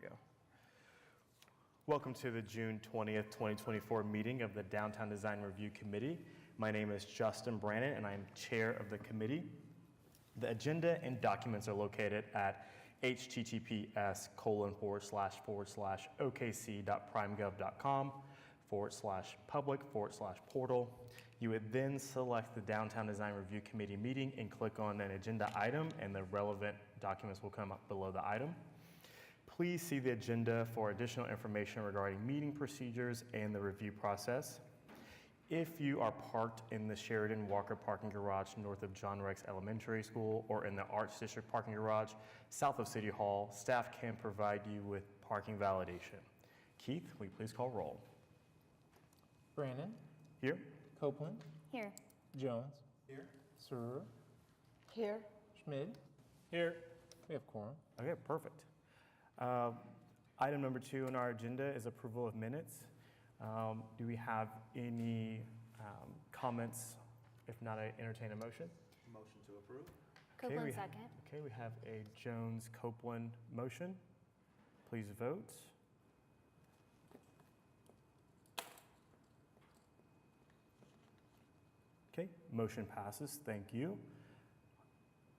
we go. Welcome to the June 20th, 2024 meeting of the Downtown Design Review Committee. My name is Justin Brannon, and I am chair of the committee. The agenda and documents are located at https://okc.primegov.com/public/portal. You would then select the Downtown Design Review Committee meeting and click on an agenda item, and the relevant documents will come up below the item. Please see the agenda for additional information regarding meeting procedures and the review process. If you are parked in the Sheridan Walker parking garage north of John Rex Elementary School or in the Arts District parking garage south of City Hall, staff can provide you with parking validation. Keith, will you please call roll? Brannon. Here. Copeland. Here. Jones. Here. Surur. Here. Schmid. Here. We have quorum. Okay, perfect. Item number 2 on our agenda is approval of minutes. Do we have any comments? If not, I entertain a motion. Motion to approve. Copeland second. Okay, we have a Jones-Copeland motion. Please vote. Okay, motion passes. Thank you.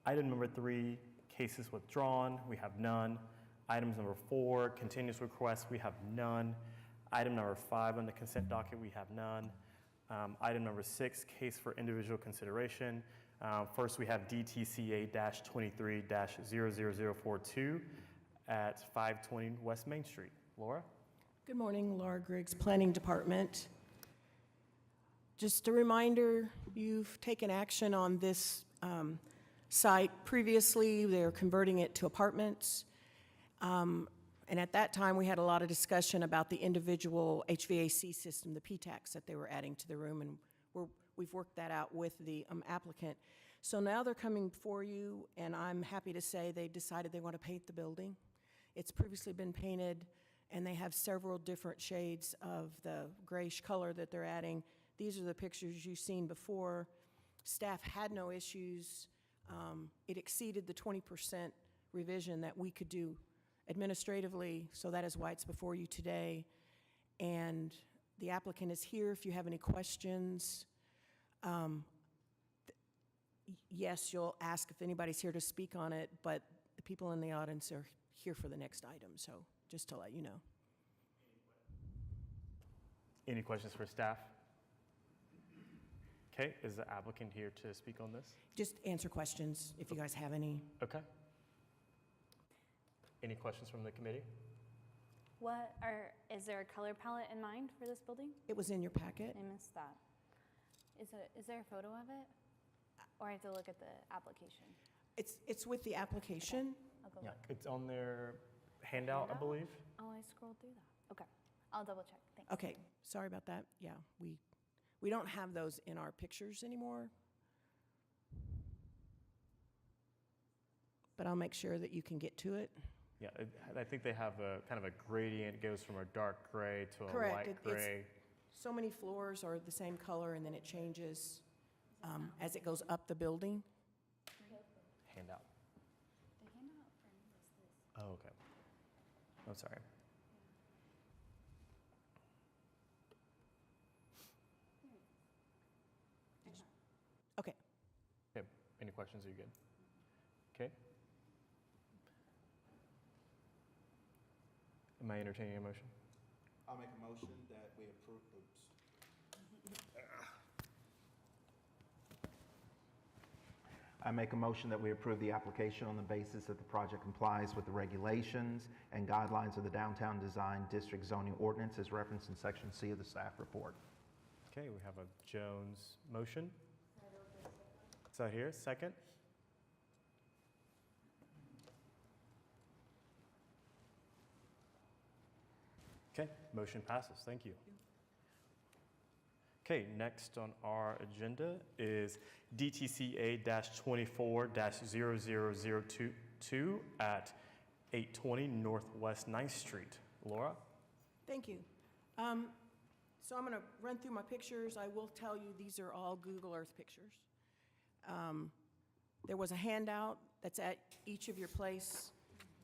Item number 3, cases withdrawn. We have none. Items number 4, continuous requests. We have none. Item number 5 on the consent docket, we have none. Item number 6, case for individual consideration. First, we have DTCA-23-00042 at 520 West Main Street. Laura? Good morning, Laura Griggs, Planning Department. Just a reminder, you've taken action on this site previously. They're converting it to apartments. And at that time, we had a lot of discussion about the individual HVAC system, the PTACs that they were adding to the room, and we've worked that out with the applicant. So now they're coming for you, and I'm happy to say they've decided they want to paint the building. It's previously been painted, and they have several different shades of the grayish color that they're adding. These are the pictures you've seen before. Staff had no issues. It exceeded the 20% revision that we could do administratively, so that is why it's before you today. And the applicant is here if you have any questions. Yes, you'll ask if anybody's here to speak on it, but the people in the audience are here for the next item, so just to let you know. Any questions for staff? Okay, is the applicant here to speak on this? Just answer questions if you guys have any. Okay. Any questions from the committee? Is there a color palette in mind for this building? It was in your packet. I missed that. Is there a photo of it? Or I have to look at the application? It's with the application. I'll go Yeah, look. it's on their handout, I believe. Oh, I scrolled through that. Okay, I'll double check. Thanks. Okay, sorry about that. Yeah, we don't have those in our pictures anymore. But I'll make sure that you can get to it. Yeah, I think they have a kind of a gradient. It goes from a dark gray to a Correct. light gray. So many floors are the same color, and then it changes as it goes up the building. Handout. The handout for me is this. Oh, okay. I'm sorry. Okay. Okay, any questions? Are you good? Okay. Am I entertaining a motion? I'll make a motion that we approve, I make a motion that we approve the application on the basis that the project complies with the regulations and guidelines of the Downtown Design District Zoning Ordinance as referenced in Section C of the staff report. Okay, we have a Jones motion. Is that here? Second? Okay, motion passes. Thank you. Okay, next on our agenda is DTCA-24-0002 at 820 Northwest 9th Street. Laura? Thank you. So I'm going to run through my pictures. I will tell you these are all Google Earth pictures. There was a handout that's at each of your place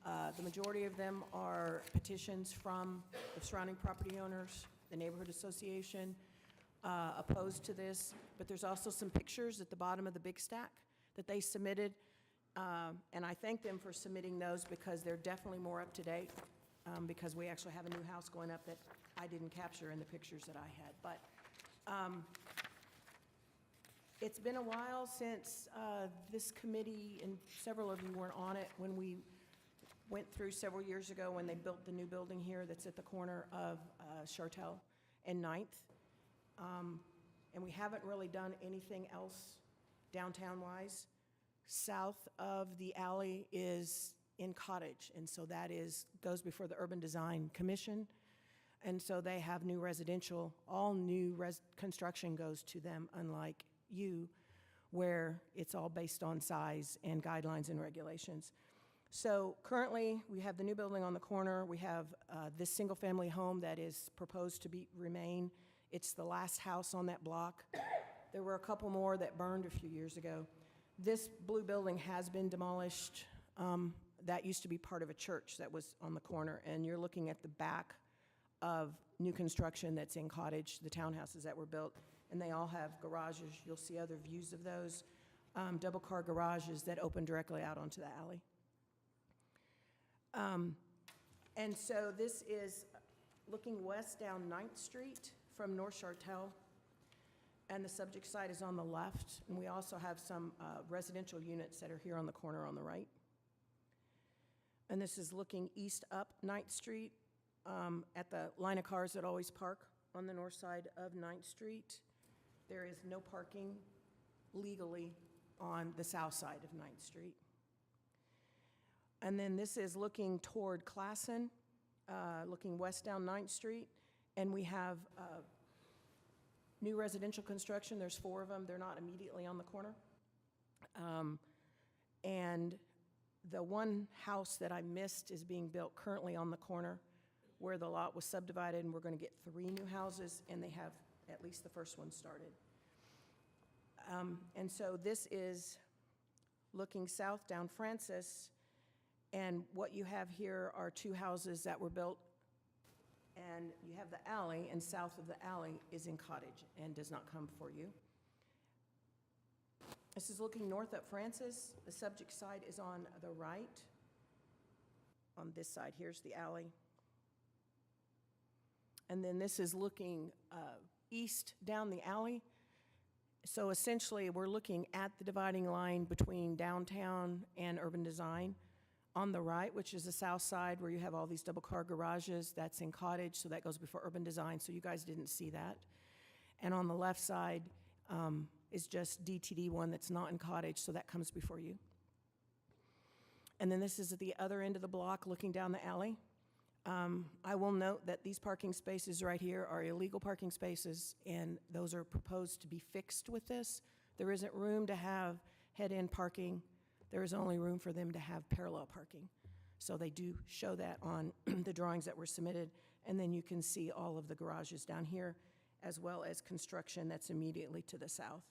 The majority of them are petitions from the surrounding property owners, the neighborhood association, opposed to this, but there's also some pictures at the bottom of the big stack that they submitted, and I thank them for submitting those because they're definitely more up to date, because we actually have a new house going up that I didn't capture in the pictures that I had. But it's been a while since this committee, and several of you weren't on it, when we went through several years ago when they built the new building here that's at the corner of Chartel and 9th. And we haven't really done anything else downtown-wise. South of the alley is in Cottage, and so that goes before the Urban Design Commission. And so they have new residential, all new construction goes to them, unlike you, where it's all based on size and guidelines and regulations. So currently, we have the new building on the corner. We have this single-family home that is proposed to remain. It's the last house on that block. There were a couple more that burned a few years ago. This blue building has been demolished. That used to be part of a church that was on the corner, and you're looking at the back of new construction that's in Cottage, the townhouses that were built, and they all have garages. You'll see other views of those, double-car garages that open directly out onto the alley. And so this is looking west down 9th Street from North Chartel, and the subject site is on the left, and we also have some residential units that are here on the corner on the right. And this is looking east up 9th Street at the line of cars that always park on the north side of 9th Street. There is no parking legally on the south side of 9th Street. And then this is looking toward Classen, looking west down 9th Street, and we have new residential construction. There's 4 of them. They're not immediately on the corner. And the one house that I missed is being built currently on the corner where the lot was subdivided, and we're going to get 3 new houses, and they have at least the first one started. And so this is looking south down Francis, and what you have here are 2 houses that were built, and you have the alley, and south of the alley is in Cottage and does not come before you. This is looking north up Francis. The subject site is on the right. On this side, here's the alley. And then this is looking east down the alley. So essentially, we're looking at the dividing line between downtown and urban design. On the right, which is the south side where you have all these double-car garages, that's in Cottage, so that goes before urban design, so you guys didn't see that. And on the left side is just DTD one that's not in Cottage, so that comes before you. And then this is at the other end of the block looking down the alley. I will note that these parking spaces right here are illegal parking spaces, and those are proposed to be fixed with this. There isn't room to have head-end parking. There is only room for them to have parallel parking. So they do show that on the drawings that were submitted, and then you can see all of the garages down here, as well as construction that's immediately to the south.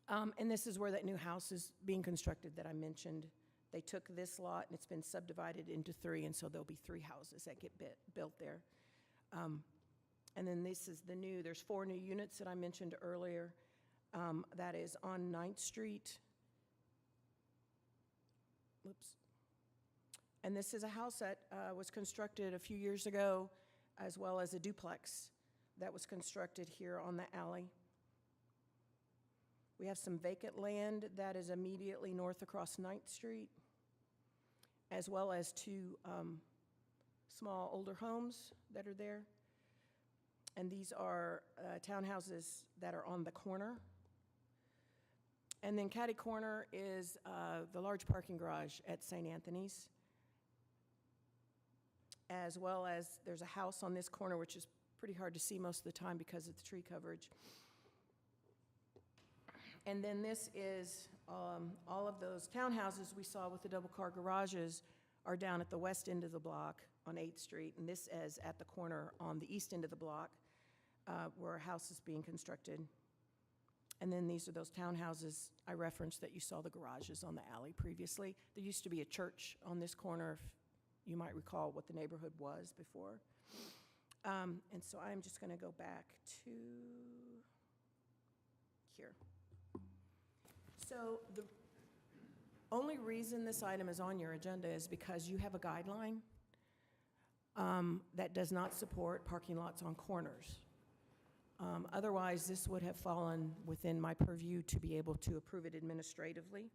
And this is where that new house is being constructed that I mentioned. They took this lot, and it's been subdivided into 3, and so there'll be 3 houses that get built there. And then this is the new, there's 4 new units that I mentioned earlier. That is on 9th Street. Whoops. And this is a house that was constructed a few years ago, as well as a duplex that was constructed here on the alley. We have some vacant land that is immediately north across 9th Street, as well as 2 small older homes that are there. And these are townhouses that are on the corner. And then catty corner is the large parking garage at St. Anthony's, as well as there's a house on this corner, which is pretty hard to see most of the time because of the tree coverage. And then this is all of those townhouses we saw with the double-car garages are down at the west end of the block on 8th Street, and this is at the corner on the east end of the block where a house is being constructed. And then these are those townhouses I referenced that you saw the garages on the alley previously. There used to be a church on this corner, if you might recall what the neighborhood was before. And so I'm just going to go back to here. So the only reason this item is on your agenda is because you have a guideline that does not support parking lots on corners. Otherwise, this would have fallen within my purview to be able to approve it administratively.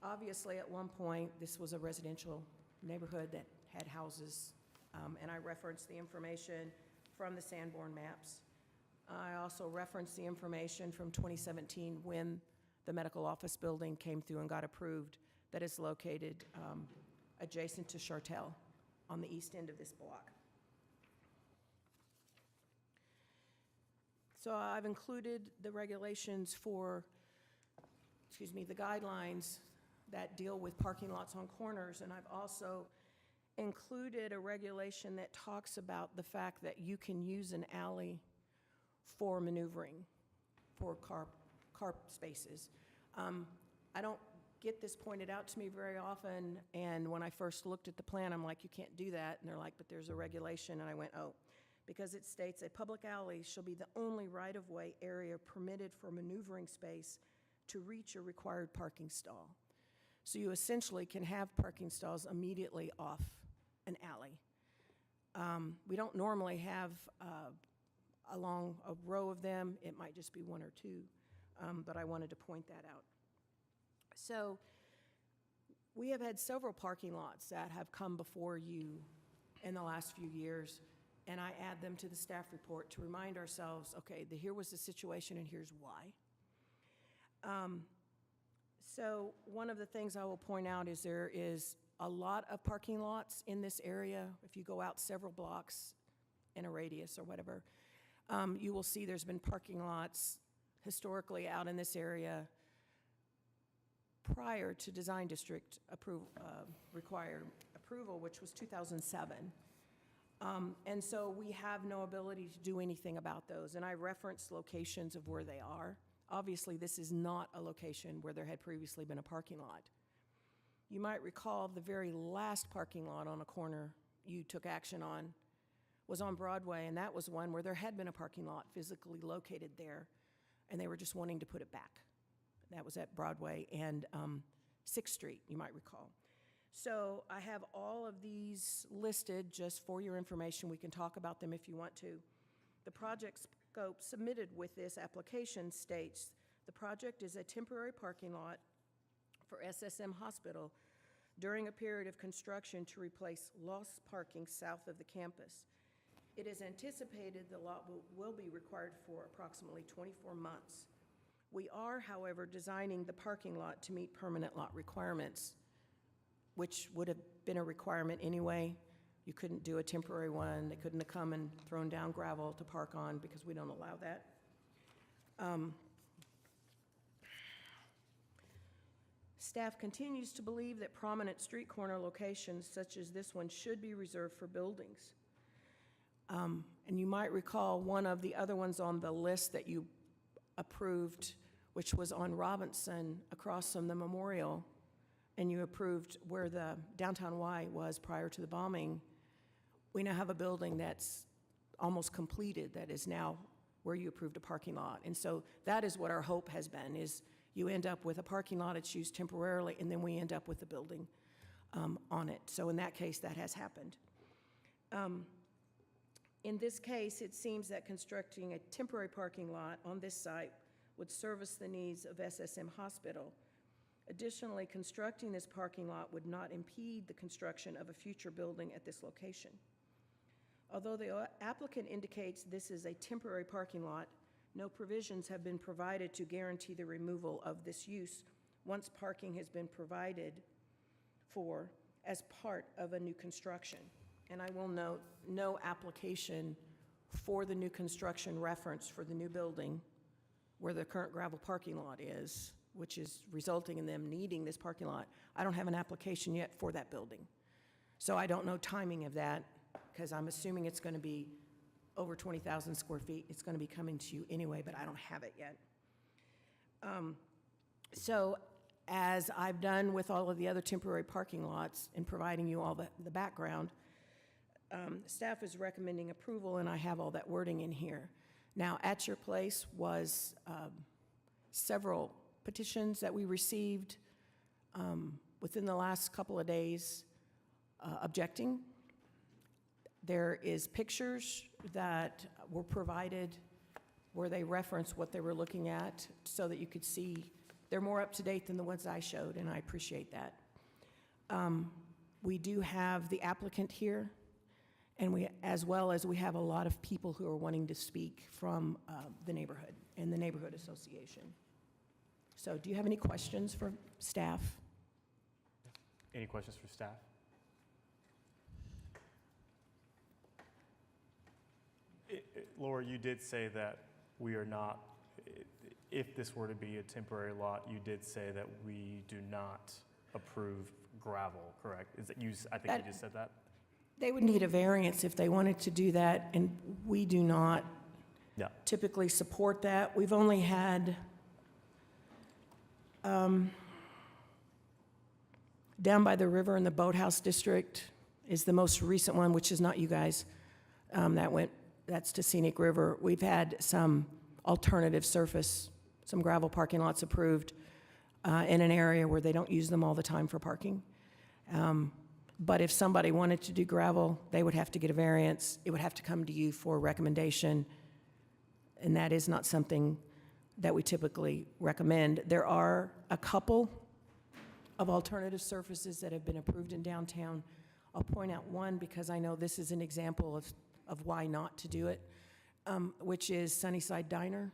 Obviously, at one point, this was a residential neighborhood that had houses, and I referenced the information from the Sanborn maps. I also referenced the information from 2017 when the medical office building came through and got approved, that is located adjacent to Chartel on the east end of this block. So I've included the regulations for, the guidelines that deal with parking lots on corners, and I've also included a regulation that talks about the fact that you can use an alley for maneuvering, for car spaces. I don't get this pointed out to me very often, and when I first looked at the plan, I'm like, you can't do that, and they're like, but there's a regulation, and I went, oh, because it states a public alley shall be the only right-of-way area permitted for maneuvering space to reach a required parking stall. So you essentially can have parking stalls immediately off an alley. We don't normally have along a row of them. It might just be one or two, but I wanted to point that out. So we have had several parking lots that have come before you in the last few years, and I add them to the staff report to remind ourselves, okay, here was the situation and here's why. So one of the things I will point out is there is a lot of parking lots in this area. If you go out several blocks in a radius or whatever, you will see there's been parking lots historically out in this area prior to Design District required approval, which was 2007. And so we have no ability to do anything about those. And I referenced locations of where they are. Obviously, this is not a location where there had previously been a parking lot. You might recall the very last parking lot on a corner you took action on was on Broadway, and that was one where there had been a parking lot physically located there, and they were just wanting to put it back. That was at Broadway and 6th Street, you might recall. So I have all of these listed just for your information. We can talk about them if you want to. The project scope submitted with this application states the project is a temporary parking lot for SSM Hospital during a period of construction to replace lost parking south of the campus. It is anticipated the lot will be required for approximately 24 months. We are, however, designing the parking lot to meet permanent lot requirements, which would have been a requirement anyway. You couldn't do a temporary one. They couldn't have come and thrown down gravel to park on because we don't allow that. Staff continues to believe that prominent street corner locations such as this one should be reserved for buildings. And you might recall one of the other ones on the list that you approved, which was on Robinson across from the memorial, and you approved where the downtown Y was prior to the bombing. We now have a building that's almost completed that is now where you approved a parking lot. And so that is what our hope has been, is you end up with a parking lot it's used temporarily, and then we end up with the building on it. So in that case, that has happened. In this case, it seems that constructing a temporary parking lot on this site would service the needs of SSM Hospital. Additionally, constructing this parking lot would not impede the construction of a future building at this location. Although the applicant indicates this is a temporary parking lot, no provisions have been provided to guarantee the removal of this use once parking has been provided for as part of a new construction. And I will note, no application for the new construction reference for the new building where the current gravel parking lot is, which is resulting in them needing this parking lot. I don't have an application yet for that building. So I don't know timing of that, because I'm assuming it's going to be over 20,000 square feet. It's going to be coming to you anyway, but I don't have it yet. So as I've done with all of the other temporary parking lots in providing you all the background, staff is recommending approval, and I have all that wording in here. Now, at your place was several petitions that we received within the last couple of days objecting. There is pictures that were provided where they reference what they were looking at so that you could see. They're more up to date than the ones I showed, and I appreciate that. We do have the applicant here, and as well as we have a lot of people who are wanting to speak from the neighborhood and the neighborhood association. So do you have any questions for staff? Any questions for staff? Laura, you did say that we are not, if this were to be a temporary lot, you did say that we do not approve gravel, correct? Is it you? I think you just said that. They would need a variance if they wanted to do that, and we do not Yeah. typically support that. We've only had, down by the river in the Boathouse District is the most recent one, which is not you guys. That's to Scenic River. We've had some alternative surface, some gravel parking lots approved in an area where they don't use them all the time for parking. But if somebody wanted to do gravel, they would have to get a variance. It would have to come to you for a recommendation, and that is not something that we typically recommend. There are a couple of alternative surfaces that have been approved in downtown. I'll point out one because I know this is an example of why not to do it, which is Sunnyside Diner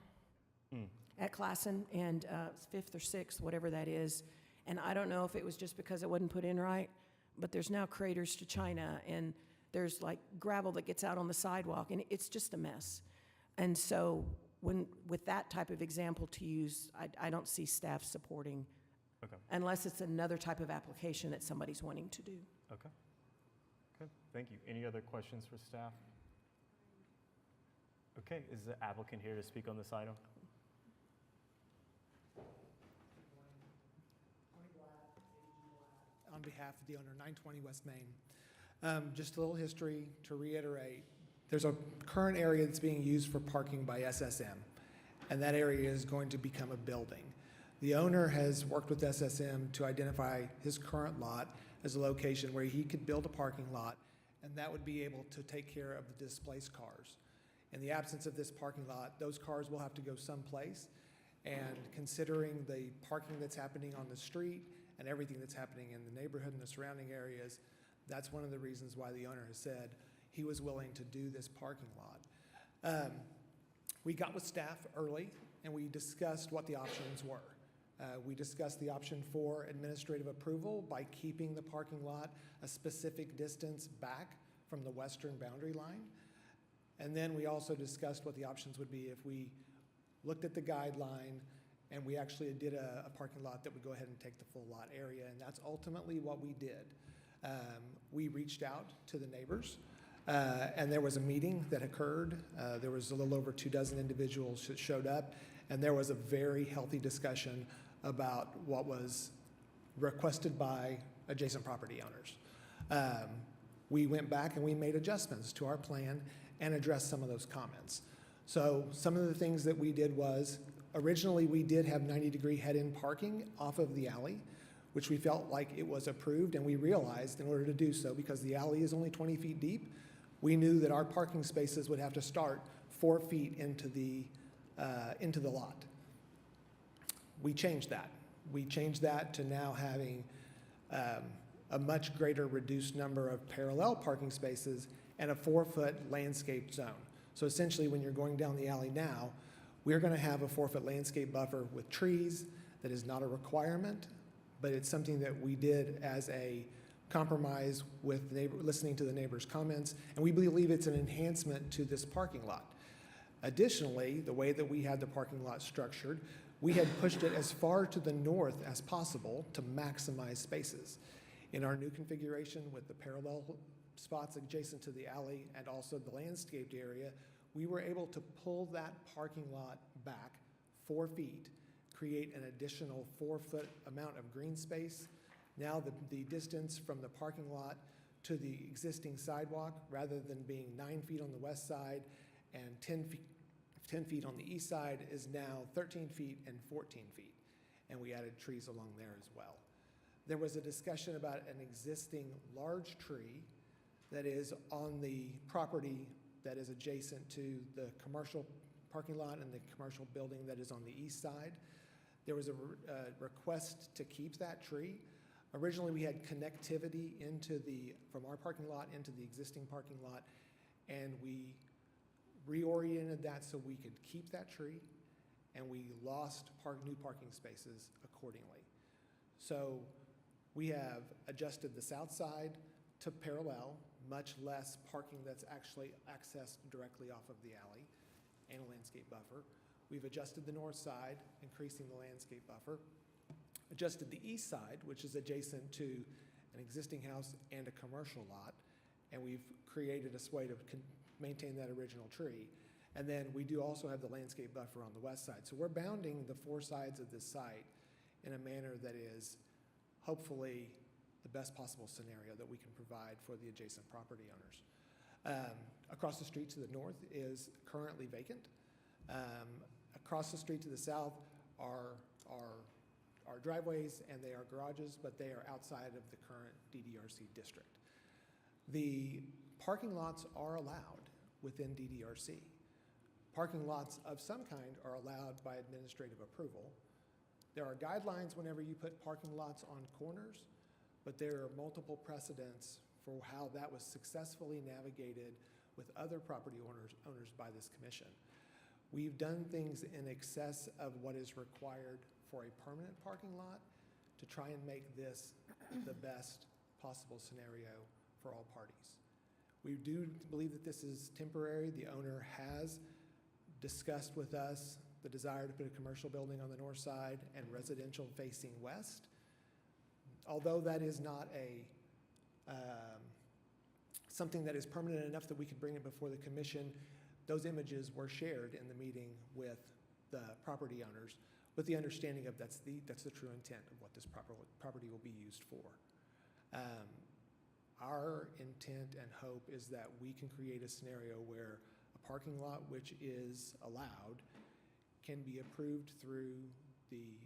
at Classen and 5th or 6th, whatever that is. And I don't know if it was just because it wasn't put in right, but there's now craters to China, and there's like gravel that gets out on the sidewalk, and it's just a mess. And so with that type of example to use, I don't see staff supporting, Okay. unless it's another type of application that somebody's wanting to do. Okay. Good. Thank you. Any other questions for staff? Okay. Is the applicant here to speak on this item? On behalf of the owner, 920 West Main. Just a little history to reiterate. There's a current area that's being used for parking by SSM, and that area is going to become a building. The owner has worked with SSM to identify his current lot as a location where he could build a parking lot, and that would be able to take care of the displaced cars. In the absence of this parking lot, those cars will have to go someplace, and considering the parking that's happening on the street and everything that's happening in the neighborhood and the surrounding areas, that's one of the reasons why the owner has said he was willing to do this parking lot. We got with staff early, and we discussed what the options were. We discussed the option for administrative approval by keeping the parking lot a specific distance back from the western boundary line. And then we also discussed what the options would be if we looked at the guideline and we actually did a parking lot that would go ahead and take the full lot area, and that's ultimately what we did. We reached out to the neighbors, and there was a meeting that occurred. There was a little over 24 individuals that showed up, and there was a very healthy discussion about what was requested by adjacent property owners. We went back and we made adjustments to our plan and addressed some of those comments. So some of the things that we did was, originally we did have 90-degree head-in parking off of the alley, which we felt like it was approved, and we realized in order to do so, because the alley is only 20 feet deep, we knew that our parking spaces would have to start 4 feet into the lot. We changed that. We changed that to now having a much greater reduced number of parallel parking spaces and a 4-foot landscaped zone. So essentially, when you're going down the alley now, we're going to have a 4-foot landscape buffer with trees. That is not a requirement, but it's something that we did as a compromise with listening to the neighbors' comments, and we believe it's an enhancement to this parking lot. Additionally, the way that we had the parking lot structured, we had pushed it as far to the north as possible to maximize spaces. In our new configuration with the parallel spots adjacent to the alley and also the landscaped area, we were able to pull that parking lot back 4 feet, create an additional 4-foot amount of green space. Now the distance from the parking lot to the existing sidewalk, rather than being 9 feet on the west side and 10 feet on the east side, is now 13 feet and 14 feet. And we added trees along there as well. There was a discussion about an existing large tree that is on the property that is adjacent to the commercial parking lot and the commercial building that is on the east side. There was a request to keep that tree. Originally, we had connectivity from our parking lot into the existing parking lot, and we reoriented that so we could keep that tree, and we lost new parking spaces accordingly. So we have adjusted the south side to parallel, much less parking that's actually accessed directly off of the alley, and a landscape buffer. We've adjusted the north side, increasing the landscape buffer. Adjusted the east side, which is adjacent to an existing house and a commercial lot, and we've created a way to maintain that original tree. And then we do also have the landscape buffer on the west side. So we're bounding the 4 sides of this site in a manner that is hopefully the best possible scenario that we can provide for the adjacent property owners. Across the street to the north is currently vacant. Across the street to the south are driveways and they are garages, but they are outside of the current DDRC district. The parking lots are allowed within DDRC. Parking lots of some kind are allowed by administrative approval. There are guidelines whenever you put parking lots on corners, but there are multiple precedents for how that was successfully navigated with other property owners by this commission. We've done things in excess of what is required for a permanent parking lot to try and make this the best possible scenario for all parties. We do believe that this is temporary. The owner has discussed with us the desire to put a commercial building on the north side and residential facing west. Although that is not something that is permanent enough that we could bring it before the commission, those images were shared in the meeting with the property owners with the understanding of that's the true intent of what this property will be used for. Our intent and hope is that we can create a scenario where a parking lot which is allowed can be approved through the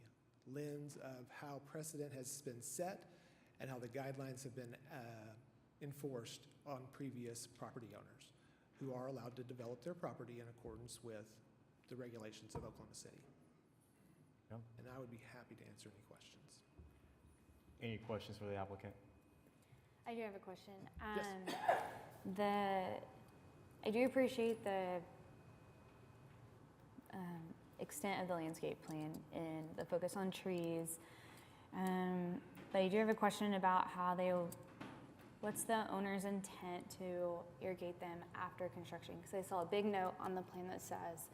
lens of how precedent has been set and how the guidelines have been enforced on previous property owners who are allowed to develop their property in accordance with the regulations of Oklahoma City. Yeah. And I would be happy to answer any questions. Any questions for the applicant? I do have a question. Yes. I do appreciate the extent of the landscape plan and the focus on trees. But I do have a question about what's the owner's intent to irrigate them after construction? Because I saw a big note on the plan that says,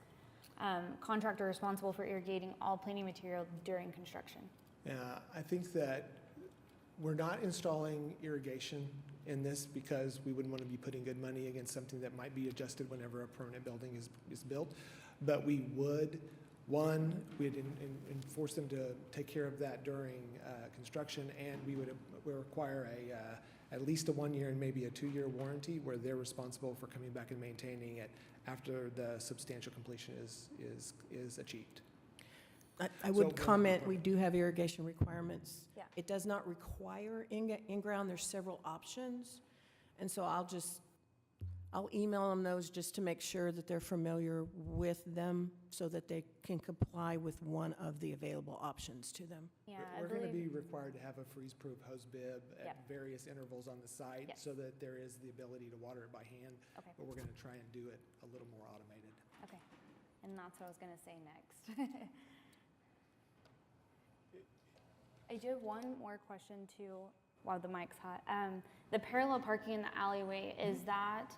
contractor responsible for irrigating all planting material during construction. Yeah, I think that we're not installing irrigation in this because we wouldn't want to be putting good money against something that might be adjusted whenever a permanent building is built. But we would, we'd enforce them to take care of that during construction, and we would require at least a 1-year and maybe a 2-year warranty where they're responsible for coming back and maintaining it after the substantial completion is achieved. I would So- comment, we do have irrigation requirements. Yeah. It does not require in-ground, there's several options. And so I'll email them those just to make sure that they're familiar with them so that they can comply with one of the available options to them. Yeah, We're going to believe- be required to have a freeze-proof hose bib Yeah. at various intervals on the site Yes. so that there is the ability to water it by hand. Okay. But we're going to try and do it a little more automated. Okay, and that's what I was gonna say next. I do have one more question too, while the mic's hot. The parallel parking in the alleyway, is that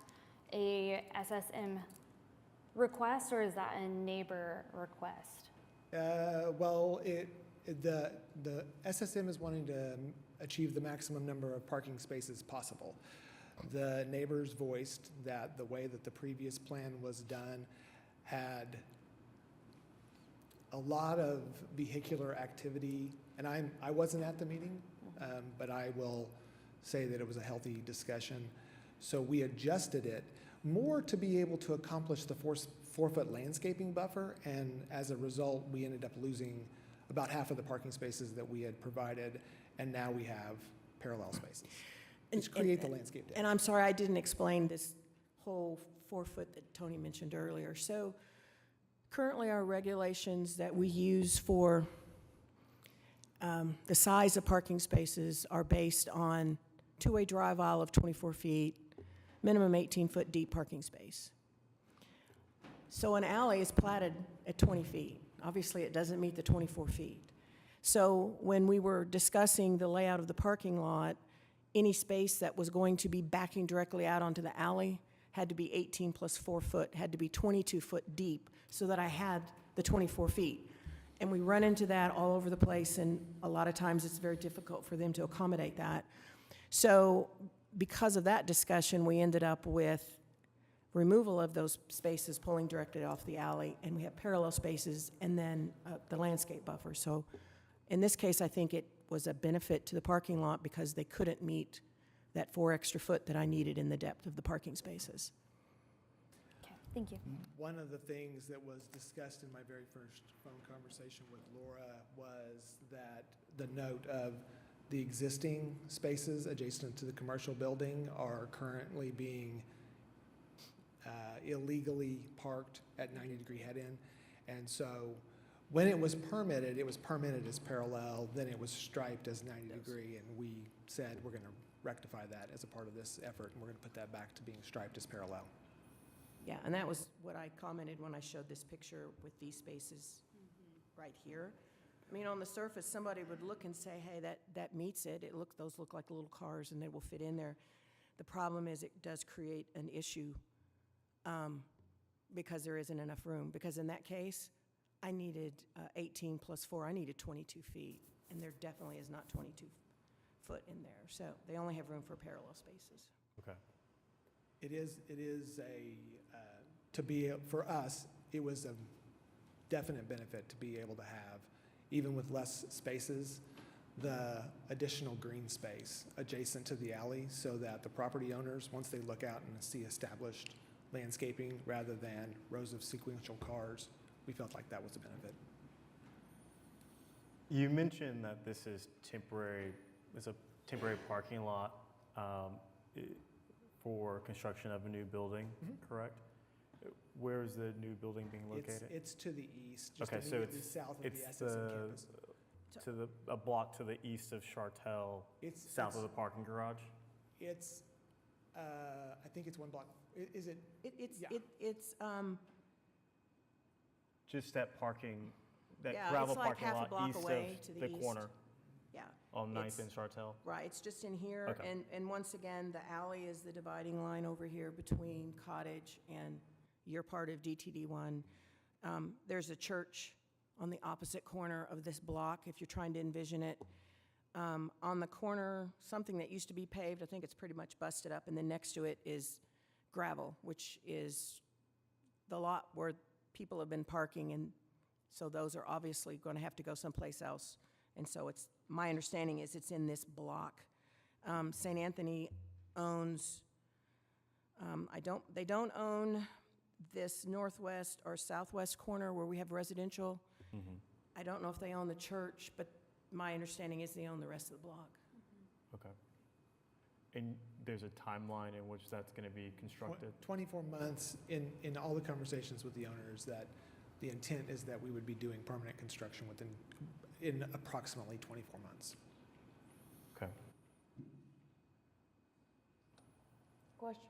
a SSM request or is that a neighbor request? Well, the SSM is wanting to achieve the maximum number of parking spaces possible. The neighbors voiced that the way that the previous plan was done had a lot of vehicular activity, and I wasn't at the meeting, but I will say that it was a healthy discussion. So we adjusted it more to be able to accomplish the 4-foot landscaping buffer, and as a result, we ended up losing about half of the parking spaces that we had provided, and now we have parallel spaces, which create the landscape And deck. I'm sorry, I didn't explain this whole 4-foot that Tony mentioned earlier. So currently, our regulations that we use for the size of parking spaces are based on two-way drive aisle of 24 feet, minimum 18-foot deep parking space. So an alley is platted at 20 feet. Obviously, it doesn't meet the 24 feet. So when we were discussing the layout of the parking lot, any space that was going to be backing directly out onto the alley had to be 18 plus 4 foot, had to be 22 foot deep, so that I had the 24 feet. And we run into that all over the place, and a lot of times it's very difficult for them to accommodate that. So because of that discussion, we ended up with removal of those spaces pulling directly off the alley, and we have parallel spaces and then the landscape buffer. So in this case, I think it was a benefit to the parking lot because they couldn't meet that 4 extra foot that I needed in the depth of the parking spaces. Okay, thank you. One of the things that was discussed in my very first phone conversation with Laura was that the note of the existing spaces adjacent to the commercial building are currently being illegally parked at 90-degree head-in. And so when it was permitted as parallel, then it was striped as 90-degree, and we said we're going to rectify that as a part of this effort, and we're going to put that back to being striped as parallel. Yeah, and that was what I commented when I showed this picture with these spaces right here. I mean, on the surface, somebody would look and say, hey, that meets it. Those look like little cars and they will fit in there. The problem is it does create an issue because there isn't enough room. Because in that case, I needed 18 plus 4, I needed 22 feet, and there definitely is not 22 foot in there. So they only have room for parallel spaces. Okay. It is for us, it was a definite benefit to be able to have, even with less spaces, the additional green space adjacent to the alley so that the property owners, once they look out and see established landscaping rather than rows of sequential cars, we felt like that was a benefit. You mentioned that this is temporary, it's a temporary parking lot for construction of a new building, correct? Where is the new building being located? It's to the east, just Okay, so immediately it's- south of the it's SSM campus. a block to the east of Chartel, south of the parking garage? It's, I think it's one block. Is it? It's Just that parking, that Yeah, gravel it's like parking half a lot block east away of to the the east. corner yeah. on Ninth It's- and Chartel? Right, it's just in here, Okay. and once again, the alley is the dividing line over here between Cottage and your part of DTD1. There's a church on the opposite corner of this block, if you're trying to envision it. On the corner, something that used to be paved, I think it's pretty much busted up, and then next to it is gravel, which is the lot where people have been parking, and so those are obviously going to have to go someplace else. And so it's, my understanding is it's in this block. St. Anthony owns, they don't own this northwest or southwest corner where we have residential. I don't know if they own the church, but my understanding is they own the rest of the block. Okay. And there's a timeline in which that's going to be constructed? 24 months in all the conversations with the owners, that the intent is that we would be doing permanent construction in approximately 24 months. Okay. Question.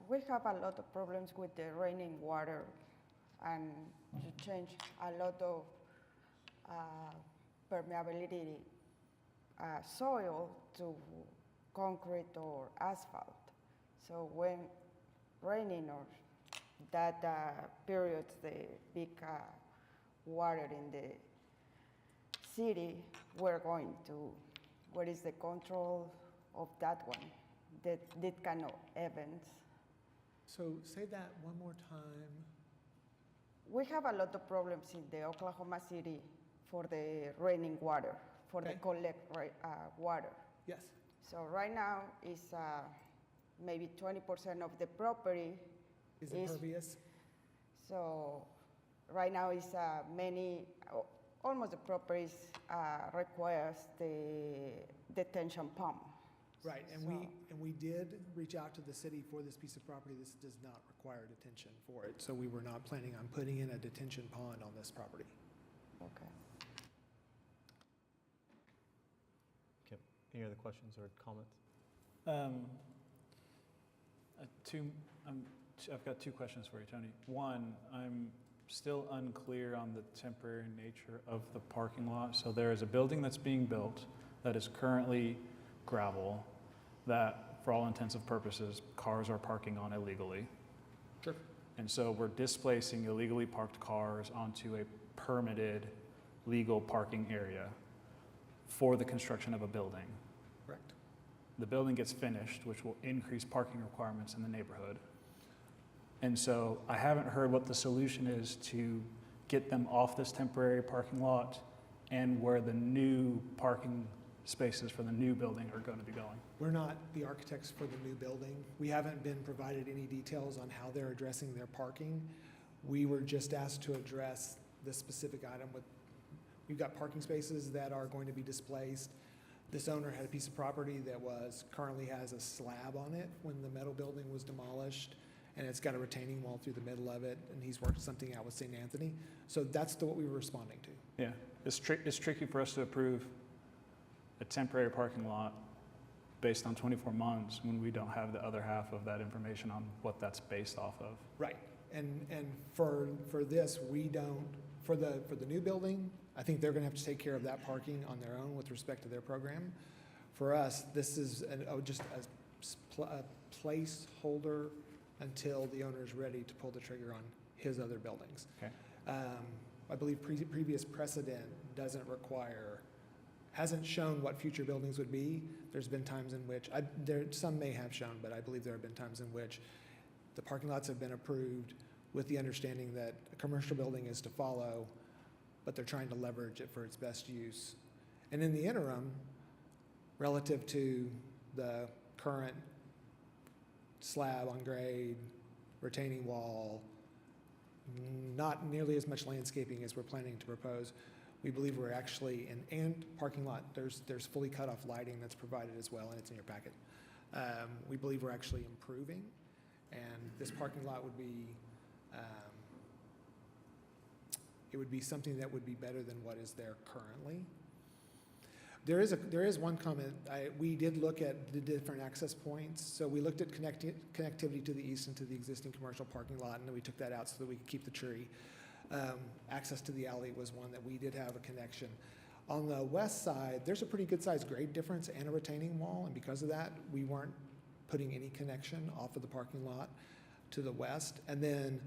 We have a lot of problems with the raining water, and you change a lot of permeability soil to concrete or asphalt. So when raining or that period, the big water in the city, what is the control of that one, that kind of events? So say that one more time. we have a lot of problems in the Oklahoma City for the raining water, for the Okay. collect water. Yes. So right now is maybe 20% of the property. Is Is- impervious? So right now is almost the properties requires the detention pump. Right, and we did reach out to the city for this piece of property. This does not require detention for it, so we were not planning on putting in a detention pond on this property. Okay. Okay. Any other questions or comments? I've got two questions for you, Tony. One, I'm still unclear on the temporary nature of the parking lot. So there is a building that's being built that is currently gravel that, for all intents and purposes, cars are parking on illegally. Sure. And so we're displacing illegally parked cars onto a permitted legal parking area for the construction of a building. Correct. The building gets finished, which will increase parking requirements in the neighborhood. And so I haven't heard what the solution is to get them off this temporary parking lot and where the new parking spaces for the new building are going to be going. We're not the architects for the new building. We haven't been provided any details on how they're addressing their parking. We were just asked to address this specific item with, we've got parking spaces that are going to be displaced. This owner had a piece of property that currently has a slab on it when the metal building was demolished, and it's got a retaining wall through the middle of it, and he's worked something out with St. Anthony. So that's what we were responding to. Yeah, it's tricky for us to approve a temporary parking lot based on 24 months when we don't have the other half of that information on what that's based off of. Right, and for this, we don't, for the new building, I think they're gonna have to take care of that parking on their own with respect to their program. For us, this is just a placeholder until the owner is ready to pull the trigger on his other buildings. Okay. I believe previous precedent hasn't shown what future buildings would be. There's been times in which, some may have shown, but I believe there have been times in which the parking lots have been approved with the understanding that a commercial building is to follow, but they're trying to leverage it for its best use. And in the interim, relative to the current slab on grade, retaining wall, not nearly as much landscaping as we're planning to propose. We believe we're actually, and parking lot, there's fully cut off lighting that's provided as well, and it's in your packet. We believe we're actually improving, and this parking lot would be, it would be something that would be better than what is there currently. There is one comment. We did look at the different access points. So we looked at connectivity to the east and to the existing commercial parking lot, and then we took that out so that we could keep the tree. Access to the alley was one that we did have a connection. On the west side, there's a pretty good sized grade difference and a retaining wall, and because of that, we weren't putting any connection off of the parking lot to the west. And then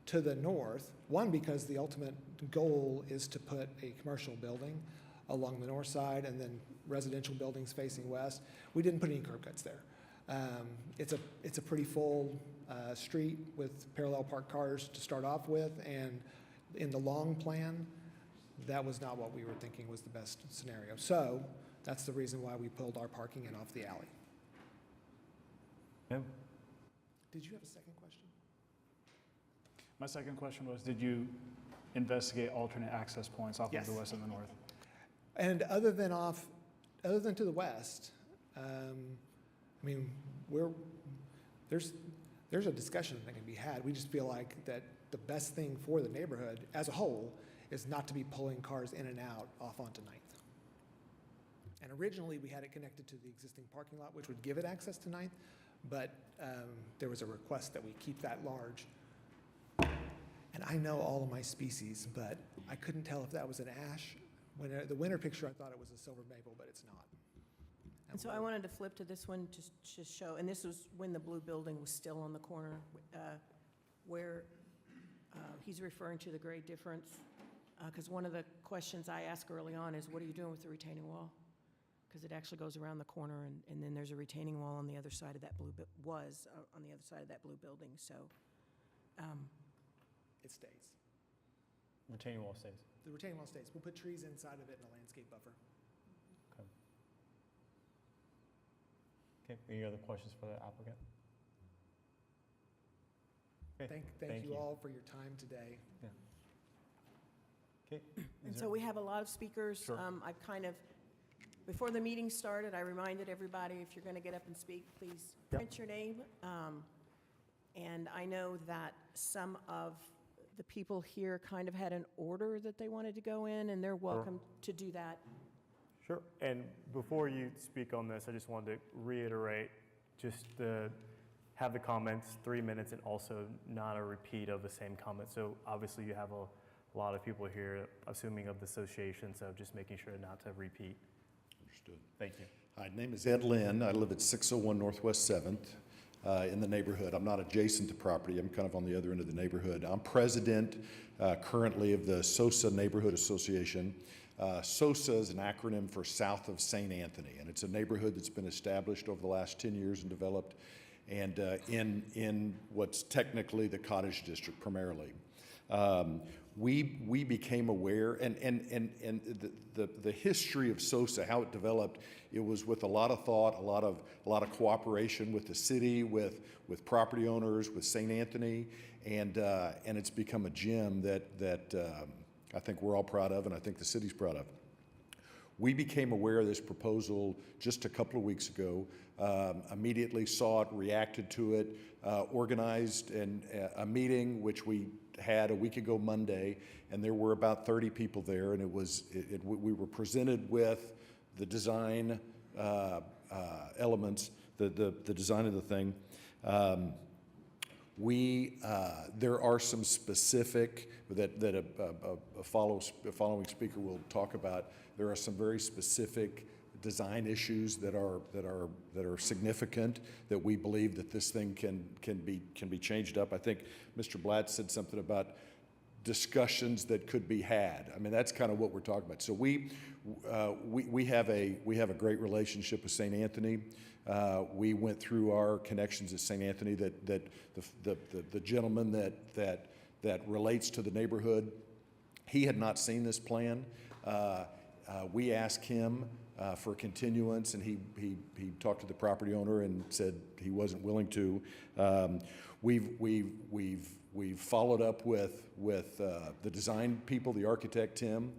to the north, one, because the ultimate goal is to put a commercial building along the north side and then residential buildings facing west. We didn't put any curb cuts there. It's a pretty full street with parallel parked cars to start off with, and in the long plan, that was not what we were thinking was the best scenario. So that's the reason why we pulled our parking in off the alley. Yeah. Did you have a second question? My second question was, did you investigate alternate access points off Yes. of the west and the north? And other than to the west, I mean, there's a discussion that can be had. We just feel like that the best thing for the neighborhood as a whole is not to be pulling cars in and out off onto 9th. And originally, we had it connected to the existing parking lot, which would give it access to 9th, but there was a request that we keep that large. And I know all of my species, but I couldn't tell if that was an ash. When the winter picture, I thought it was a silver maple, but it's not. And so I wanted to flip to this one to show, and this was when the blue building was still on the corner, where he's referring to the grade difference. Because one of the questions I asked early on is, what are you doing with the retaining wall? Because it actually goes around the corner, and then there's a retaining wall on the other side of that on the other side of that blue building, so. It stays. Retaining wall stays. The retaining wall stays. We'll put trees inside of it and a landscape buffer. Okay, any other questions for the applicant? Okay, Thank you all for your time today. Okay. And so we have a lot of speakers. Sure. I've kind of, before the meeting started, I reminded everybody, if you're going to get up and speak, please Yep. print your name. And I know that some of the people here kind of had an order that they wanted to go in, and they're welcome to do that. Sure. And before you speak on this, I just wanted to reiterate have the comments 3 minutes and also not a repeat of the same comment. So obviously you have a lot of people here, assuming of the association, so just making sure not to repeat. Understood. Thank you. Hi, name is Ed Lynn. I live at 601 Northwest 7th in the neighborhood. I'm not adjacent to property. I'm kind of on the other end of the neighborhood. I'm president currently of the SOSA Neighborhood Association. SOSA is an acronym for South of St. Anthony, and it's a neighborhood that's been established over the last 10 years and developed and in what's technically the Cottage District primarily. We became aware, and the history of SOSA, how it developed, it was with a lot of thought, a lot of cooperation with the city, with property owners, with St. Anthony, and it's become a gem that I think we're all proud of, and I think the city's proud of. We became aware of this proposal just a couple of weeks ago, immediately saw it, reacted to it, organized a meeting which we had a week ago Monday, and there were about 30 people there, and we were presented with the design elements, the design of the thing. There are some specific that a following speaker will talk about. There are some very specific design issues that are significant that we believe that this thing can be changed up. I think Mr. Blatt said something about discussions that could be had. I mean, that's kind of what we're talking about. So we have a great relationship with St. Anthony. We went through our connections at St. Anthony that the gentleman that relates to the neighborhood, he had not seen this plan. We asked him for a continuance, and he talked to the property owner and said he wasn't willing to. We've followed up with the design people, the architect Tim,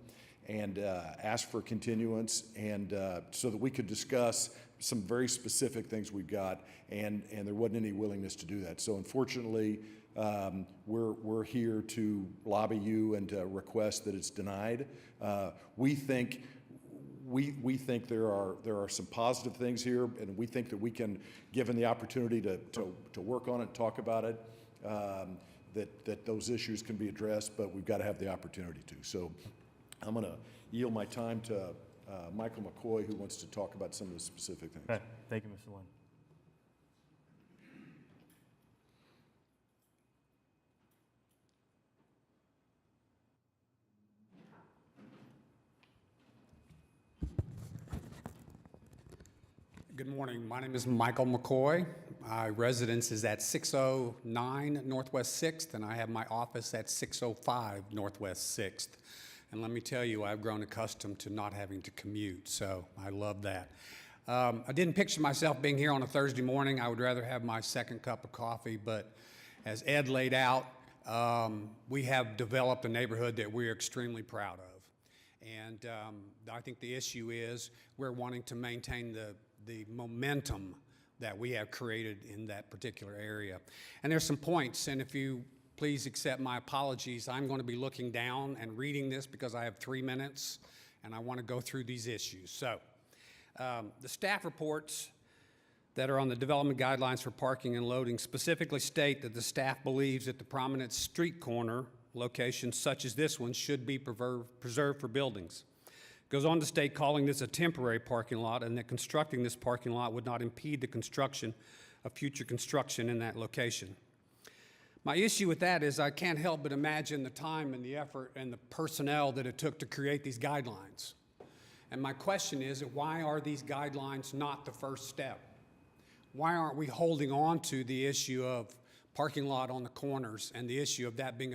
and asked for continuance, and so that we could discuss some very specific things we've got, and there wasn't any willingness to do that. So unfortunately, we're here to lobby you and to request that it's denied. We think there are some positive things here, and we think that we can, given the opportunity to work on it, talk about it, that those issues can be addressed, but we've got to have the opportunity to. So I'm going to yield my time to Michael McCoy, who wants to talk about some of the specific things. Okay. Thank you, Mr. Lynn. Good morning. My name is Michael McCoy. My residence is at 609 Northwest 6th, and I have my office at 605 Northwest 6th. And let me tell you, I've grown accustomed to not having to commute, so I love that. I didn't picture myself being here on a Thursday morning. I would rather have my second cup of coffee, but as Ed laid out, we have developed a neighborhood that we're extremely proud of. And I think the issue is we're wanting to maintain the momentum that we have created in that particular area. And there's some points, and if you please accept my apologies, I'm going to be looking down and reading this because I have 3 minutes, and I want to go through these issues. So, the staff reports that are on the development guidelines for parking and loading specifically state that the staff believes that the prominent street corner locations such as this one should be preserved for buildings. Goes on to state calling this a temporary parking lot and that constructing this parking lot would not impede the construction of future construction in that location. My issue with that is I can't help but imagine the time and the effort and the personnel that it took to create these guidelines. And my question is, why are these guidelines not the first step? Why aren't we holding on to the issue of parking lot on the corners and the issue of that being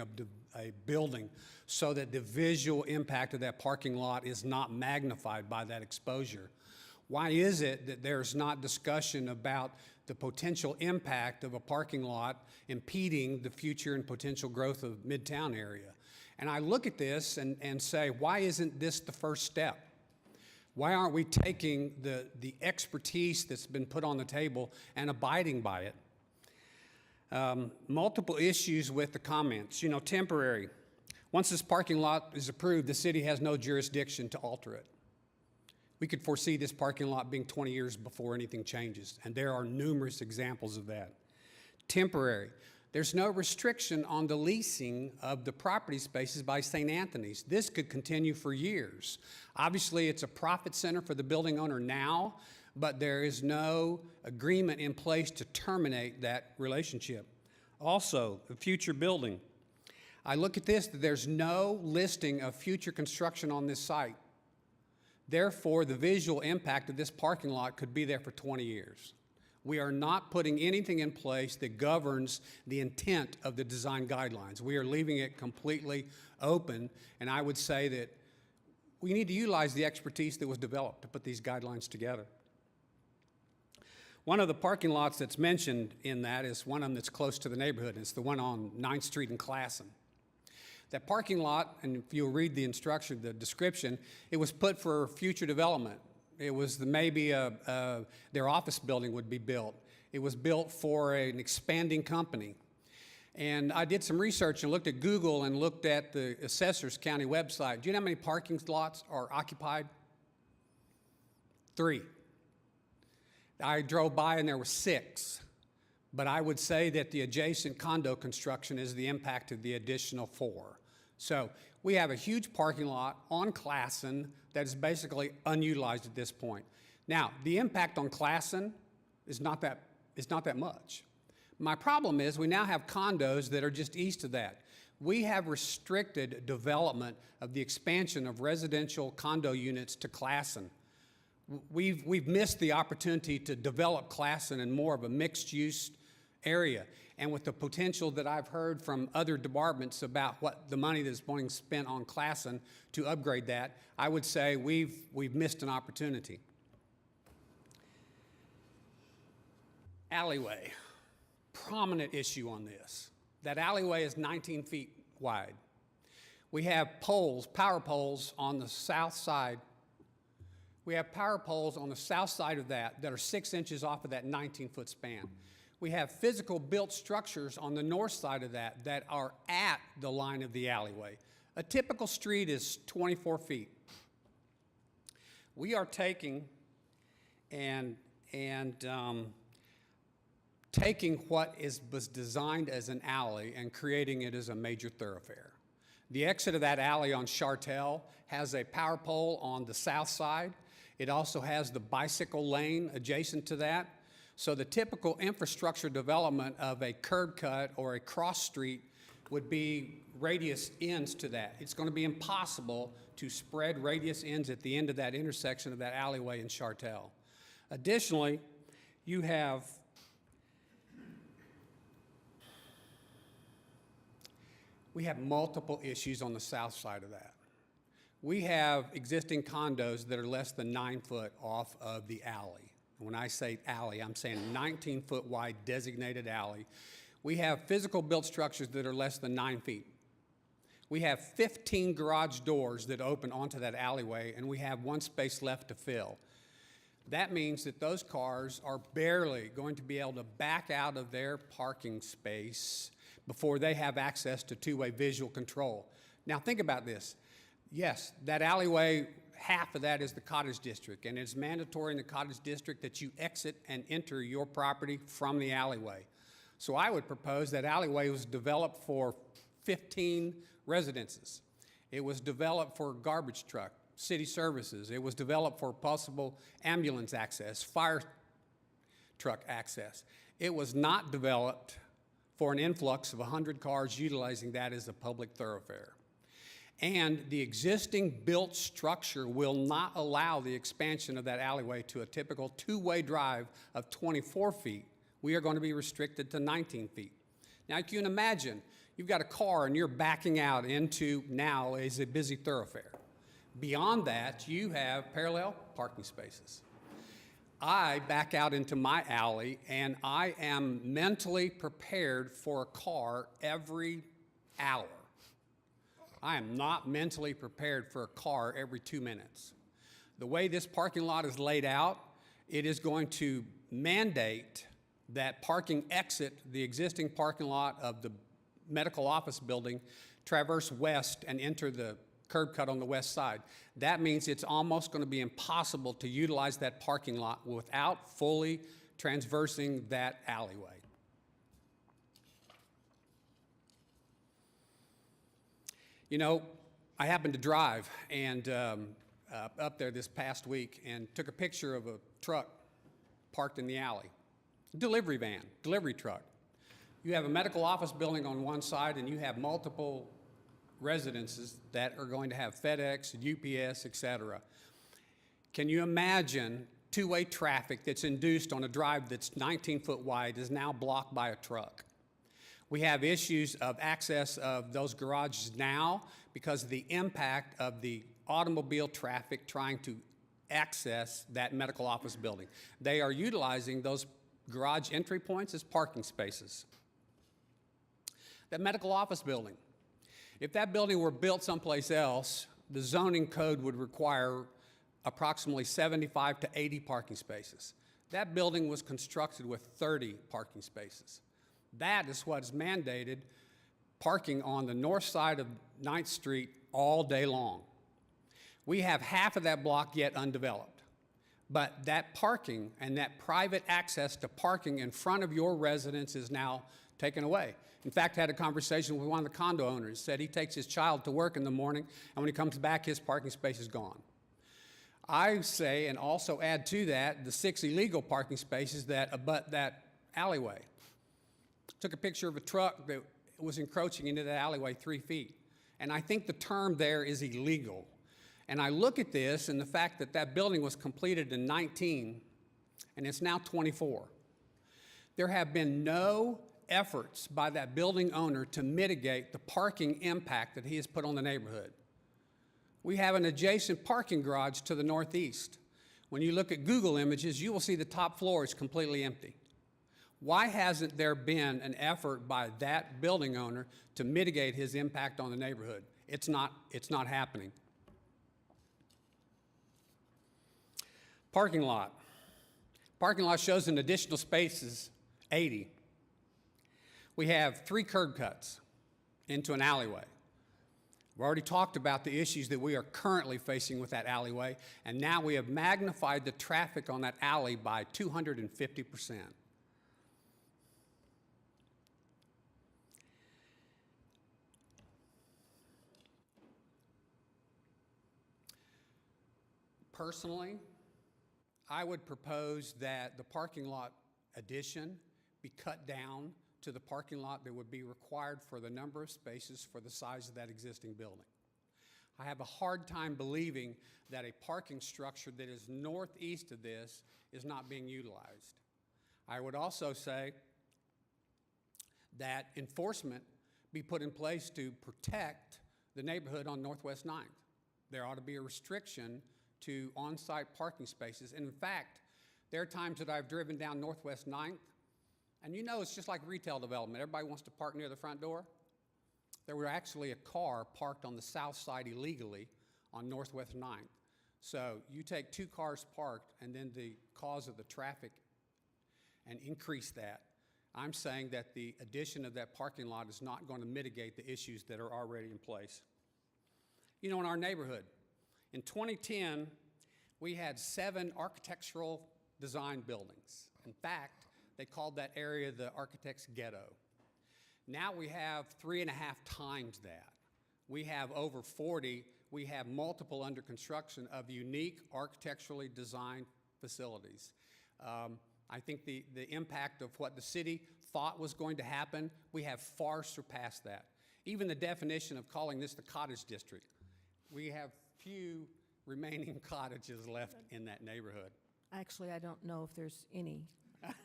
a building so that the visual impact of that parking lot is not magnified by that exposure. Why is it that there's not discussion about the potential impact of a parking lot impeding the future and potential growth of Midtown area? And I look at this and say, why isn't this the first step? Why aren't we taking the expertise that's been put on the table and abiding by it? Multiple issues with the comments. You know, temporary. Once this parking lot is approved, the city has no jurisdiction to alter it. We could foresee this parking lot being 20 years before anything changes, and there are numerous examples of that. Temporary. There's no restriction on the leasing of the property spaces by St. Anthony's. This could continue for years. Obviously, it's a profit center for the building owner now, but there is no agreement in place to terminate that relationship. Also, the future building. I look at this, there's no listing of future construction on this site. Therefore, the visual impact of this parking lot could be there for 20 years. We are not putting anything in place that governs the intent of the design guidelines. We are leaving it completely open, and I would say that we need to utilize the expertise that was developed to put these guidelines together. One of the parking lots that's mentioned in that is one of them that's close to the neighborhood. It's the one on 9th Street in Classen. That parking lot, and if you'll read the instruction, the description, it was put for future development. It was maybe their office building would be built. It was built for an expanding company. And I did some research and looked at Google and looked at the Assessor's County website. Do you know how many parking lots are occupied? 3. I drove by and there were 6. But I would say that the adjacent condo construction is the impact of the additional 4. So we have a huge parking lot on Classen that is basically unutilized at this point. Now, the impact on Classen is not that much. My problem is we now have condos that are just east of that. We have restricted development of the expansion of residential condo units to Classen. We've missed the opportunity to develop Classen in more of a mixed-use area. And with the potential that I've heard from other departments about what the money that's being spent on Classen to upgrade that, I would say we've missed an opportunity. Alleyway, prominent issue on this. That alleyway is 19 feet wide. We have poles, power poles on the south side. We have power poles on the south side of that are 6 inches off of that 19-foot span. We have physical built structures on the north side of that are at the line of the alleyway. A typical street is 24 feet. We are taking taking what was designed as an alley and creating it as a major thoroughfare. The exit of that alley on Chartel has a power pole on the south side. It also has the bicycle lane adjacent to that. So the typical infrastructure development of a curb cut or a cross street would be radius ends to that. It's going to be impossible to spread radius ends at the end of that intersection of that alleyway in Chartel. Additionally, you have we have multiple issues on the south side of that. We have existing condos that are less than 9 foot off of the alley. When I say alley, I'm saying 19-foot wide designated alley. We have physical built structures that are less than 9 feet. We have 15 garage doors that open onto that alleyway, and we have 1 space left to fill. That means that those cars are barely going to be able to back out of their parking space before they have access to two-way visual control. Now think about this. Yes, that alleyway, half of that is the cottage district, and it's mandatory in the cottage district that you exit and enter your property from the alleyway. So I would propose that alleyway was developed for 15 residences. It was developed for garbage truck, city services. It was developed for possible ambulance access, fire truck access. It was not developed for an influx of 100 cars utilizing that as a public thoroughfare. And the existing built structure will not allow the expansion of that alleyway to a typical two-way drive of 24 feet. We are going to be restricted to 19 feet. Now, you can imagine, you've got a car and you're backing out into now is a busy thoroughfare. Beyond that, you have parallel parking spaces. I back out into my alley and I am mentally prepared for a car every hour. I am not mentally prepared for a car every 2 minutes. The way this parking lot is laid out, it is going to mandate that parking exit the existing parking lot of the medical office building, traverse west and enter the curb cut on the west side. That means it's almost going to be impossible to utilize that parking lot without fully transversing that alleyway. You know, I happened to drive and up there this past week and took a picture of a truck parked in the alley. Delivery van, delivery truck. You have a medical office building on one side and you have multiple residences that are going to have FedEx, UPS, et cetera. Can you imagine two-way traffic that's induced on a drive that's 19 foot wide is now blocked by a truck? We have issues of access of those garages now because of the impact of the automobile traffic trying to access that medical office building. They are utilizing those garage entry points as parking spaces. That medical office building, if that building were built someplace else, the zoning code would require approximately 75 to 80 parking spaces. That building was constructed with 30 parking spaces. That is what is mandated parking on the north side of 9th Street all day long. We have half of that block yet undeveloped. But that parking and that private access to parking in front of your residence is now taken away. In fact, I had a conversation with one of the condo owners, said he takes his child to work in the morning, and when he comes back, his parking space is gone. I say, and also add to that, the 6 illegal parking spaces that abut that alleyway. Took a picture of a truck that was encroaching into that alleyway 3 feet. And I think the term there is illegal. And I look at this and the fact that that building was completed in 19 and it's now 24. There have been no efforts by that building owner to mitigate the parking impact that he has put on the neighborhood. We have an adjacent parking garage to the northeast. When you look at Google images, you will see the top floor is completely empty. Why hasn't there been an effort by that building owner to mitigate his impact on the neighborhood? It's not happening. Parking lot. Parking lot shows an additional spaces, 80. We have 3 curb cuts into an alleyway. We've already talked about the issues that we are currently facing with that alleyway, and now we have magnified the traffic on that alley by 250%. Personally, I would propose that the parking lot addition be cut down to the parking lot that would be required for the number of spaces for the size of that existing building. I have a hard time believing that a parking structure that is northeast of this is not being utilized. I would also say that enforcement be put in place to protect the neighborhood on Northwest 9th. There ought to be a restriction to on-site parking spaces. And in fact, there are times that I've driven down Northwest 9th, and you know it's just like retail development. Everybody wants to park near the front door. There were actually a car parked on the south side illegally on Northwest 9th. So you take 2 cars parked and then the cause of the traffic and increase that. I'm saying that the addition of that parking lot is not going to mitigate the issues that are already in place. You know, in our neighborhood, in 2010, we had 7 architectural design buildings. In fact, they called that area the architect's ghetto. Now we have 3.5 times that. We have over 40. We have multiple under construction of unique architecturally designed facilities. I think the impact of what the city thought was going to happen, we have far surpassed that. Even the definition of calling this the cottage district, we have few remaining cottages left in that neighborhood. Actually, I don't know if there's any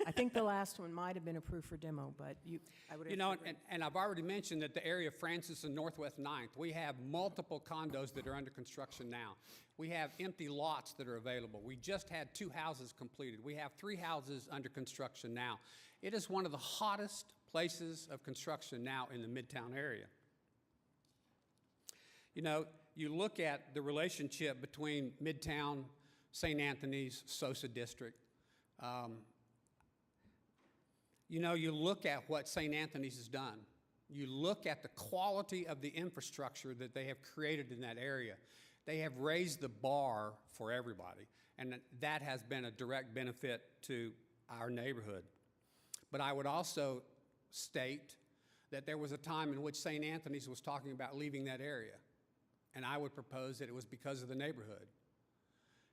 I think the last one might have been approved for demo, but I would have. You know, to agree. and I've already mentioned that the area of Francis and Northwest 9th, we have multiple condos that are under construction now. We have empty lots that are available. We just had 2 houses completed. We have 3 houses under construction now. It is one of the hottest places of construction now in the Midtown area. You know, you look at the relationship between Midtown, St. Anthony's, Sosa District. You know, you look at what St. Anthony's has done. You look at the quality of the infrastructure that they have created in that area. They have raised the bar for everybody, and that has been a direct benefit to our neighborhood. But I would also state that there was a time in which St. Anthony's was talking about leaving that area, and I would propose that it was because of the neighborhood.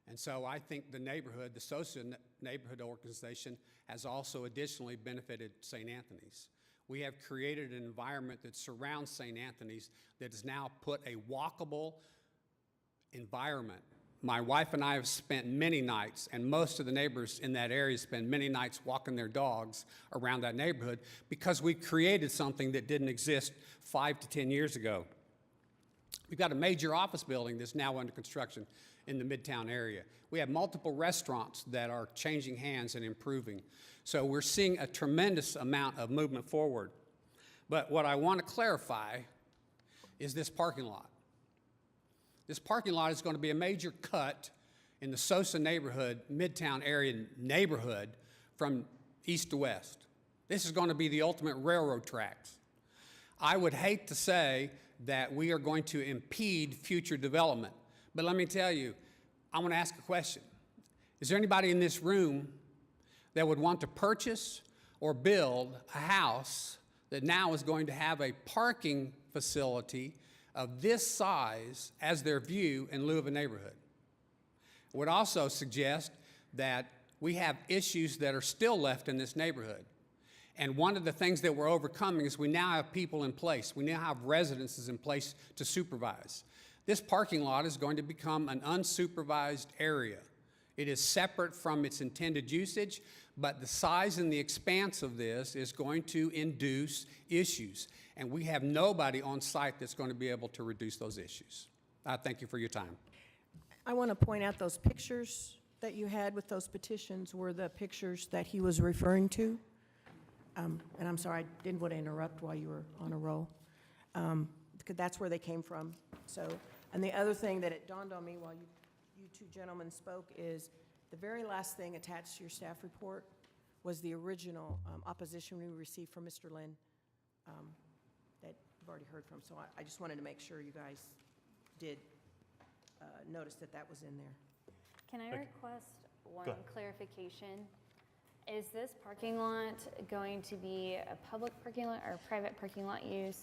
And so I think the neighborhood, the Sosa Neighborhood Organization, has also additionally benefited St. Anthony's. We have created an environment that surrounds St. Anthony's that has now put a walkable environment. My wife and I have spent many nights, and most of the neighbors in that area spend many nights walking their dogs around that neighborhood because we created something that didn't exist 5 to 10 years ago. We've got a major office building that's now under construction in the Midtown area. We have multiple restaurants that are changing hands and improving. So we're seeing a tremendous amount of movement forward. But what I want to clarify is this parking lot. This parking lot is going to be a major cut in the Sosa neighborhood, Midtown area neighborhood from east to west. This is going to be the ultimate railroad tracks. I would hate to say that we are going to impede future development. But let me tell you, I want to ask a question. Is there anybody in this room that would want to purchase or build a house that now is going to have a parking facility of this size as their view in lieu of a neighborhood? I would also suggest that we have issues that are still left in this neighborhood. And one of the things that we're overcoming is we now have people in place. We now have residences in place to supervise. This parking lot is going to become an unsupervised area. It is separate from its intended usage, but the size and the expanse of this is going to induce issues. And we have nobody on site that's going to be able to reduce those issues. I thank you for your time. I want to point out those pictures that you had with those petitions were the pictures that he was referring to. And I'm sorry, I didn't want to interrupt while you were on a roll, because that's where they came from. So, and the other thing that it dawned on me while you two gentlemen spoke is the very last thing attached to your staff report was the original opposition we received from Mr. Lynn that you've already heard from. So I just wanted to make sure you guys did notice that that was in there. Can I request one ahead. clarification? Is this parking lot going to be a public parking lot or private parking lot use?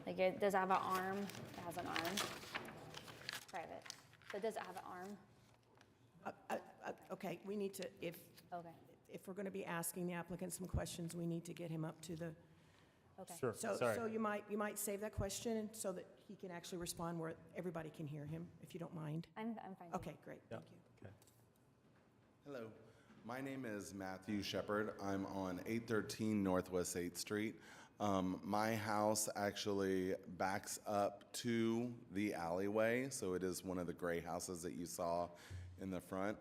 Like, does it have an arm? It has an arm. Private. But does it have an arm? Okay, we need to, if Okay, we're going to be asking the applicant some questions, we need to get him up to the, okay. Sure, so sorry. you might save that question so that he can actually respond where everybody can hear him, if you don't mind. I'm fine. with Okay, great, Yeah, thank you. okay. Hello, my name is Matthew Shepard. I'm on 813 Northwest 8th Street. My house actually backs up to the alleyway, so it is one of the gray houses that you saw in the front.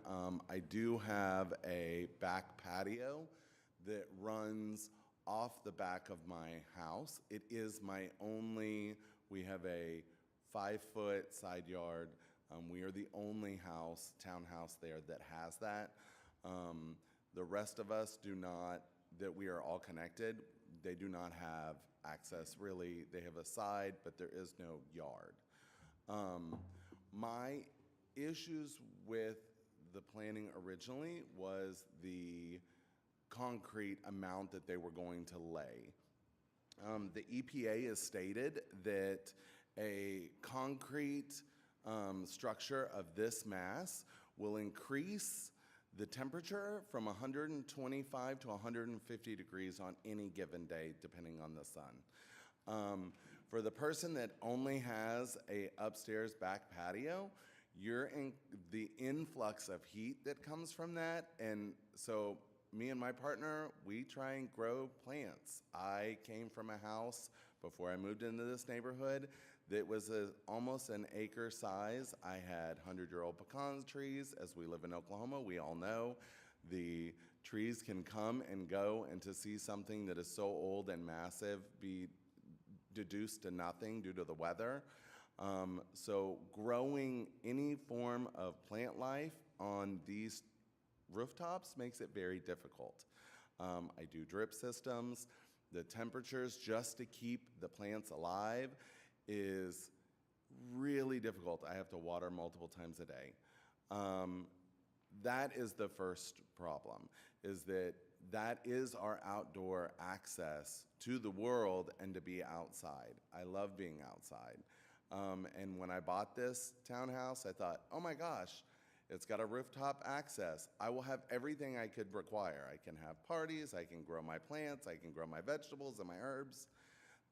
I do have a back patio that runs off the back of my house. It is my only, we have a 5-foot side yard. We are the only townhouse there that has that. The rest of us do not, that we are all connected, they do not have access really. They have a side, but there is no yard. My issues with the planning originally was the concrete amount that they were going to lay. The EPA has stated that a concrete structure of this mass will increase the temperature from 125 to 150 degrees on any given day, depending on the sun. For the person that only has a upstairs back patio, you're in the influx of heat that comes from that, and so me and my partner, we try and grow plants. I came from a house before I moved into this neighborhood that was almost an acre size. I had 100-year-old pecan trees. As we live in Oklahoma, we all know the trees can come and go, and to see something that is so old and massive be deduced to nothing due to the weather. So growing any form of plant life on these rooftops makes it very difficult. I do drip systems. The temperatures just to keep the plants alive is really difficult. I have to water multiple times a day. That is the first problem, is that is our outdoor access to the world and to be outside. I love being outside. And when I bought this townhouse, I thought, oh my gosh, it's got a rooftop access. I will have everything I could require. I can have parties, I can grow my plants, I can grow my vegetables and my herbs.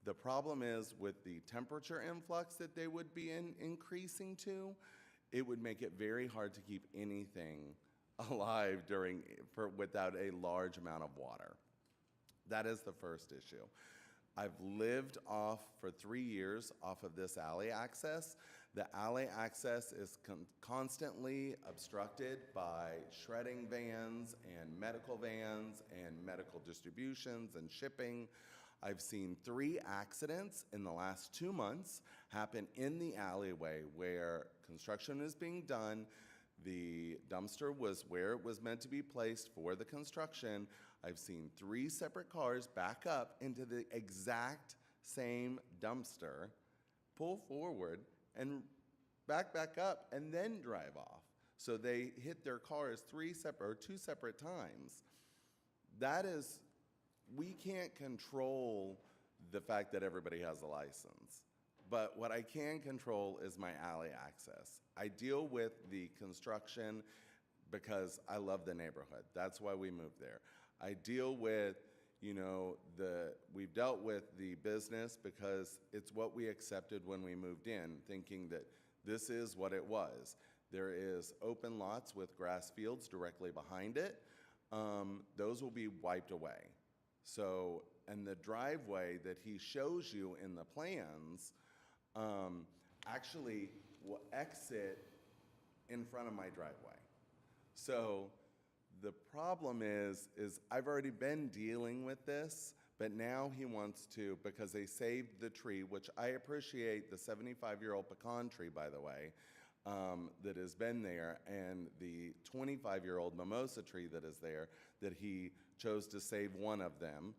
The problem is with the temperature influx that they would be increasing to, it would make it very hard to keep anything alive without a large amount of water. That is the first issue. I've lived for 3 years off of this alley access. The alley access is constantly obstructed by shredding vans and medical distributions and shipping. I've seen 3 accidents in the last 2 months happen in the alleyway where construction is being done. The dumpster was where it was meant to be placed for the construction. I've seen 3 separate cars back up into the exact same dumpster, pull forward, and back up, and then drive off. So they hit their cars 2 separate times. We can't control the fact that everybody has a license. But what I can control is my alley access. I deal with the construction because I love the neighborhood. That's why we moved there. I deal with, we've dealt with the business because it's what we accepted when we moved in, thinking that this is what it was. There is open lots with grass fields directly behind it. Those will be wiped away. So, and the driveway that he shows you in the plans actually will exit in front of my driveway. So the problem is I've already been dealing with this, but now he wants to, because they saved the tree, which I appreciate, the 75-year-old pecan tree, by the way, that has been there, and the 25-year-old mimosa tree that is there, that he chose to save one of them.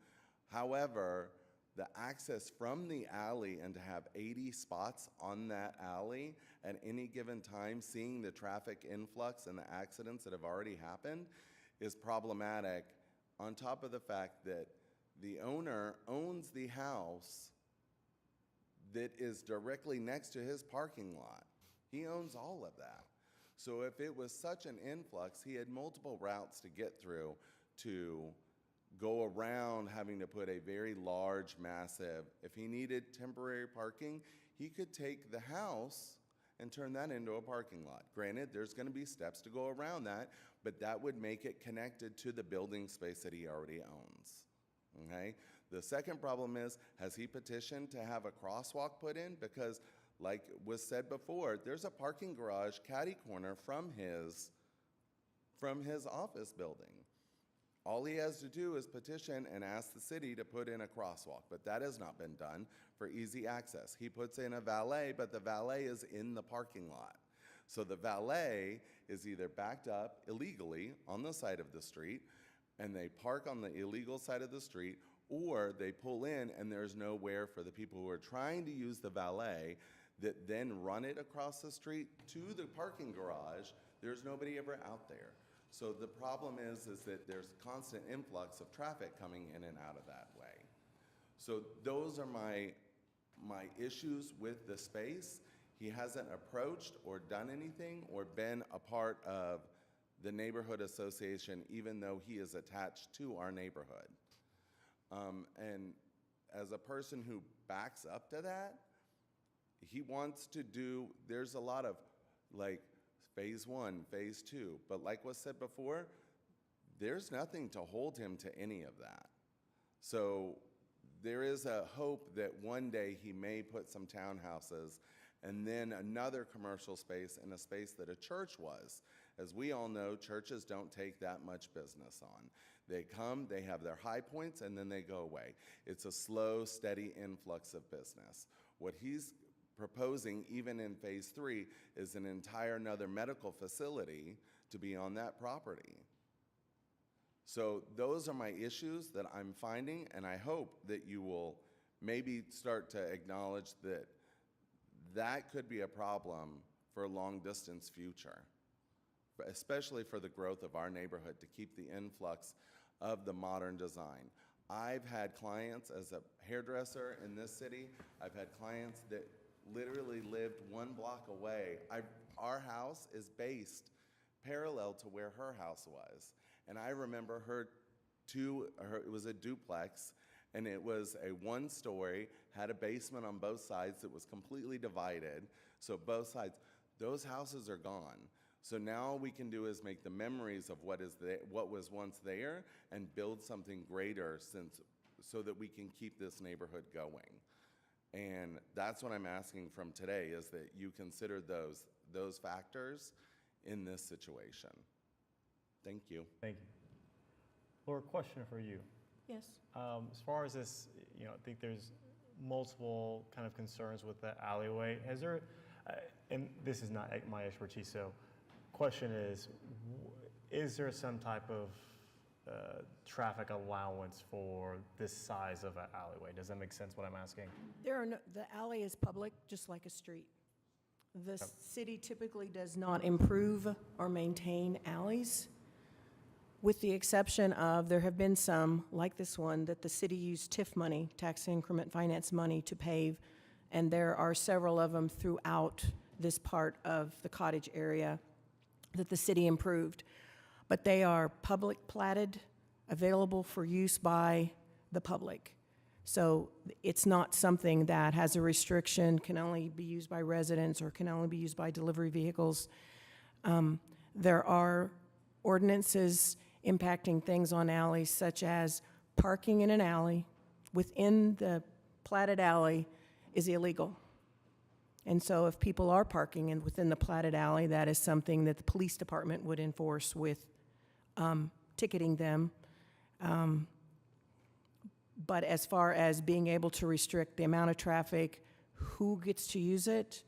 However, the access from the alley and to have 80 spots on that alley at any given time, seeing the traffic influx and the accidents that have already happened is problematic, on top of the fact that the owner owns the house that is directly next to his parking lot. He owns all of that. So if it was such an influx, he had multiple routes to get through to go around having to put a very large, massive, if he needed temporary parking, he could take the house and turn that into a parking lot. Granted, there's gonna be steps to go around that, but that would make it connected to the building space that he already owns, okay? The second problem is, has he petitioned to have a crosswalk put in? Because like was said before, there's a parking garage catty corner from his office building. All he has to do is petition and ask the city to put in a crosswalk, but that has not been done for easy access. He puts in a valet, but the valet is in the parking lot. So the valet is either backed up illegally on the side of the street, and they park on the illegal side of the street, or they pull in and there's nowhere for the people who are trying to use the valet that then run it across the street to the parking garage. There's nobody ever out there. So the problem is that there's constant influx of traffic coming in and out of that way. So those are my issues with the space. He hasn't approached or done anything or been a part of the neighborhood association, even though he is attached to our neighborhood. And as a person who backs up to that, he wants to do, there's a lot of like phase 1, phase 2, but like was said before, there's nothing to hold him to any of that. So there is a hope that one day he may put some townhouses and then another commercial space in a space that a church was. As we all know, churches don't take that much business on. They come, they have their high points, and then they go away. It's a slow, steady influx of business. What he's proposing, even in phase 3, is an entire another medical facility to be on that property. So those are my issues that I'm finding, and I hope that you will maybe start to acknowledge that that could be a problem for a long-distance future, especially for the growth of our neighborhood, to keep the influx of the modern design. I've had clients as a hairdresser in this city. I've had clients that literally lived 1 block away. Our house is based parallel to where her house was. And I remember it was a duplex, and it was a 1-story, had a basement on both sides that was completely divided. So both sides, those houses are gone. So now all we can do is make the memories of what was once there and build something greater so that we can keep this neighborhood going. And that's what I'm asking from today, is that you consider those factors in this situation. Thank you. Thank you. Laura, question for you. Yes. As far as this, I think there's multiple kind of concerns with the alleyway. Has there, and this is not my expertise, so question is there some type of traffic allowance for this size of an alleyway? Does that make sense what I'm asking? The alley is public, just like a street. The city typically does not improve or maintain alleys, with the exception of, there have been some, like this one, that the city used TIF money, tax increment finance money, to pave, and there are several of them throughout this part of the Cottage area that the city improved. But they are public platted, available for use by the public. So it's not something that has a restriction, can only be used by residents or can only be used by delivery vehicles. There are ordinances impacting things on alleys, such as parking in an alley within the platted alley is illegal. And so if people are parking within the platted alley, that is something that the police department would enforce with ticketing them. But as far as being able to restrict the amount of traffic, who gets to use it,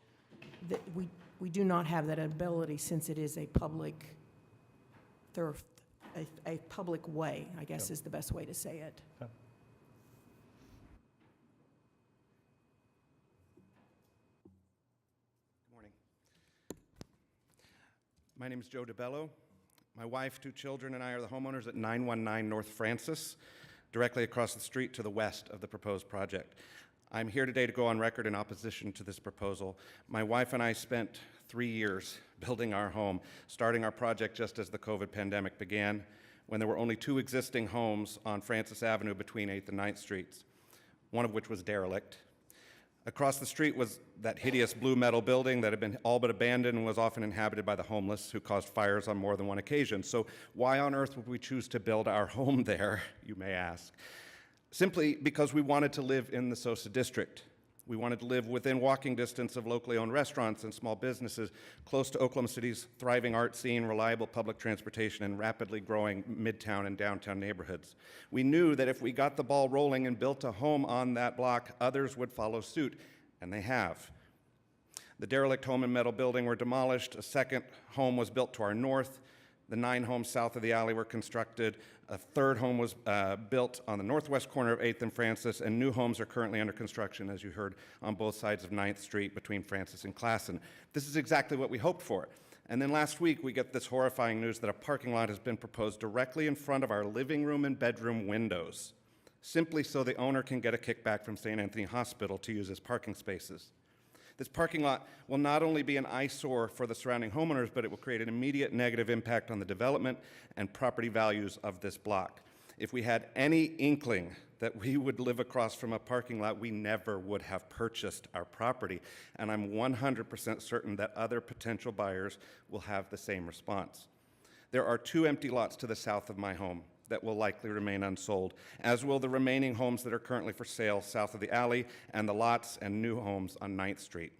we do not have that ability, since it is a public a public way, I guess is the best way to say it. Okay. Good morning. My name is Joe DeBello. My wife, 2 children, and I are the homeowners at 919 North Francis, directly across the street to the west of the proposed project. I'm here today to go on record in opposition to this proposal. My wife and I spent 3 years building our home, starting our project just as the COVID pandemic began, when there were only 2 existing homes on Francis Avenue between 8th and 9th Streets, one of which was derelict. Across the street was that hideous blue metal building that had been all but abandoned and was often inhabited by the homeless, who caused fires on more than one occasion. So why on earth would we choose to build our home there, you may ask? Simply because we wanted to live in the Sosa district. We wanted to live within walking distance of locally owned restaurants and small businesses, close to Oklahoma City's thriving art scene, reliable public transportation, and rapidly growing midtown and downtown neighborhoods. We knew that if we got the ball rolling and built a home on that block, others would follow suit, and they have. The derelict home and metal building were demolished. A second home was built to our north. The 9 homes south of the alley were constructed. A third home was built on the northwest corner of 8th and Francis, and new homes are currently under construction, as you heard, on both sides of 9th Street between Francis and Classen. This is exactly what we hoped for. And then last week, we get this horrifying news that a parking lot has been proposed directly in front of our living room and bedroom windows, simply so the owner can get a kickback from St. Anthony Hospital to use as parking spaces. This parking lot will not only be an eyesore for the surrounding homeowners, but it will create an immediate negative impact on the development and property values of this block. If we had any inkling that we would live across from a parking lot, we never would have purchased our property. And I'm 100% certain that other potential buyers will have the same response. There are 2 empty lots to the south of my home that will likely remain unsold, as will the remaining homes that are currently for sale south of the alley and the lots and new homes on 9th Street.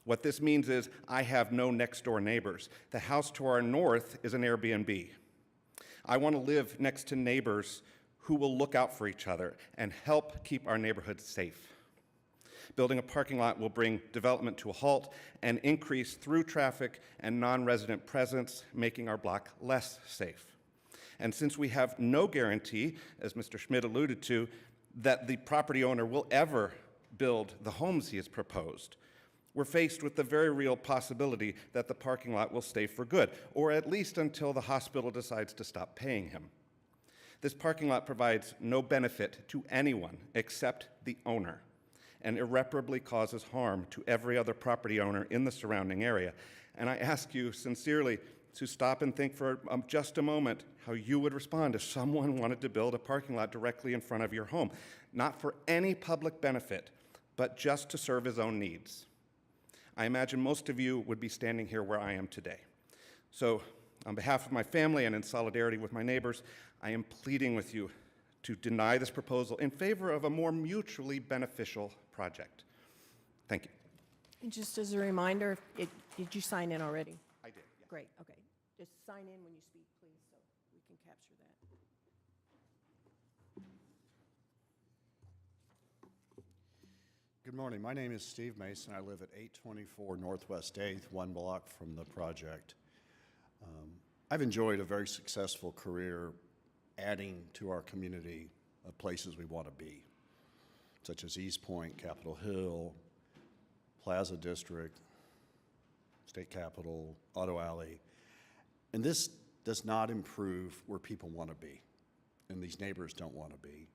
What this means is I have no next-door neighbors. The house to our north is an Airbnb. I want to live next to neighbors who will look out for each other and help keep our neighborhood safe. Building a parking lot will bring development to a halt and increase through traffic and non-resident presence, making our block less safe. And since we have no guarantee, as Mr. Schmidt alluded to, that the property owner will ever build the homes he has proposed, we're faced with the very real possibility that the parking lot will stay for good, or at least until the hospital decides to stop paying him. This parking lot provides no benefit to anyone except the owner, and irreparably causes harm to every other property owner in the surrounding area. And I ask you sincerely to stop and think for just a moment how you would respond if someone wanted to build a parking lot directly in front of your home, not for any public benefit, but just to serve his own needs. I imagine most of you would be standing here where I am today. So, on behalf of my family and in solidarity with my neighbors, I am pleading with you to deny this proposal in favor of a more mutually beneficial project. Thank you. And just as a reminder, did you sign in already? I did, yeah. Great, okay. Just sign in when you speak, please, so we can capture that. Good morning. My name is Steve Mason. I live at 824 Northwest 8th, 1 block from the project. I've enjoyed a very successful career adding to our community of places we want to be, such as East Point, Capitol Hill, Plaza District, State Capitol, Auto Alley. And this does not improve where people want to be, and these neighbors don't want to be.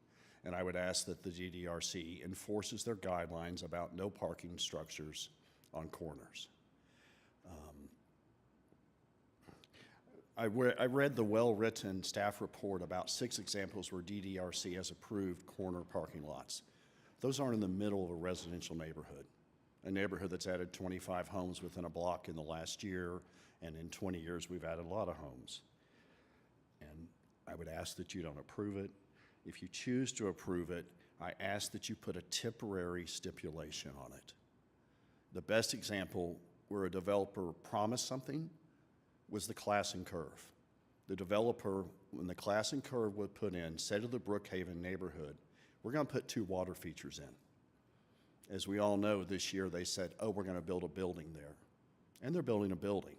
And I would ask that the DDRC enforces their guidelines about no parking structures on corners. I read the well-written staff report about 6 examples where DDRC has approved corner parking lots. Those aren't in the middle of a residential neighborhood, a neighborhood that's added 25 homes within a block in the last year, and in 20 years we've added a lot of homes. And I would ask that you don't approve it. If you choose to approve it, I ask that you put a temporary stipulation on it. The best example where a developer promised something was the Class and Curve. The developer, when the Class and Curve was put in, said to the Brookhaven neighborhood, we're going to put 2 water features in. As we all know, this year they said, oh, we're going to build a building there. And they're building a building.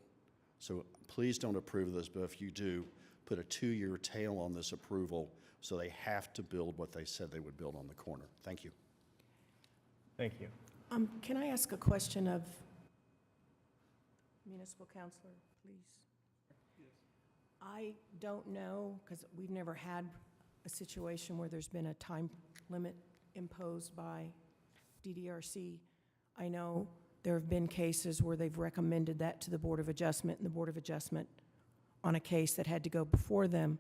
So please don't approve this, but if you do, put a 2-year tail on this approval so they have to build what they said they would build on the corner. Thank you. Thank you. Can I ask a question of municipal counselor, please? I don't know, because we've never had a situation where there's been a time limit imposed by DDRC. I know there have been cases where they've recommended that to the Board of Adjustment, and the Board of Adjustment, on a case that had to go before them,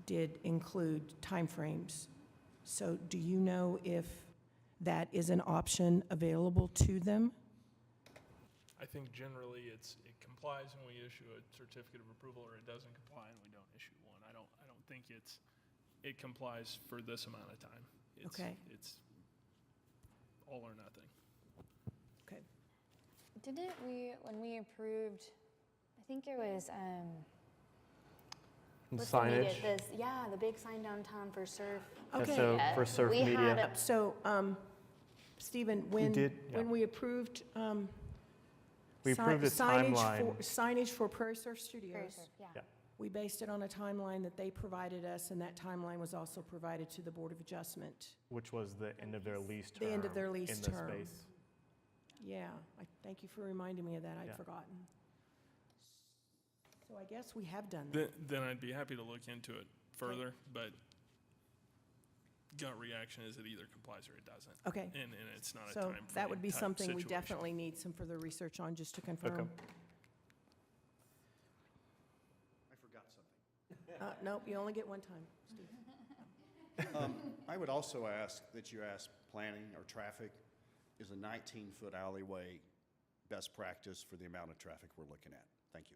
did include timeframes. So do you know if that is an option available to them? I think generally it complies when we issue a certificate of approval, or it doesn't comply and we don't issue one. I don't think it complies for this amount of time. Okay. It's all or nothing. Okay. Didn't we, when we approved, I think it was, what's the media- Signage. Yeah, the big sign downtown for surf. Okay. So for Surf We had Media, a- So, Stephen, when we approved, we approved a timeline. signage for Prairie Surf Studios, Prairie Surf, yeah. Yeah. we based it on a timeline that they provided us, and that timeline was also provided to the Board of Adjustment. Which was the end of their lease term. The end of their lease in the term. space. Yeah, I thank you for reminding me of that. I'd Yeah. forgotten. So I guess we have done that. Then I'd be happy to look into it further, but gut reaction is it either complies or it doesn't. Okay. And it's not a So time that would be frame type something we situation. definitely need some further research on, just to confirm. I forgot something. Nope, you only get one time, Steve. I would also ask that you ask planning or traffic, is a 19-foot alleyway best practice for the amount of traffic we're looking at? Thank you.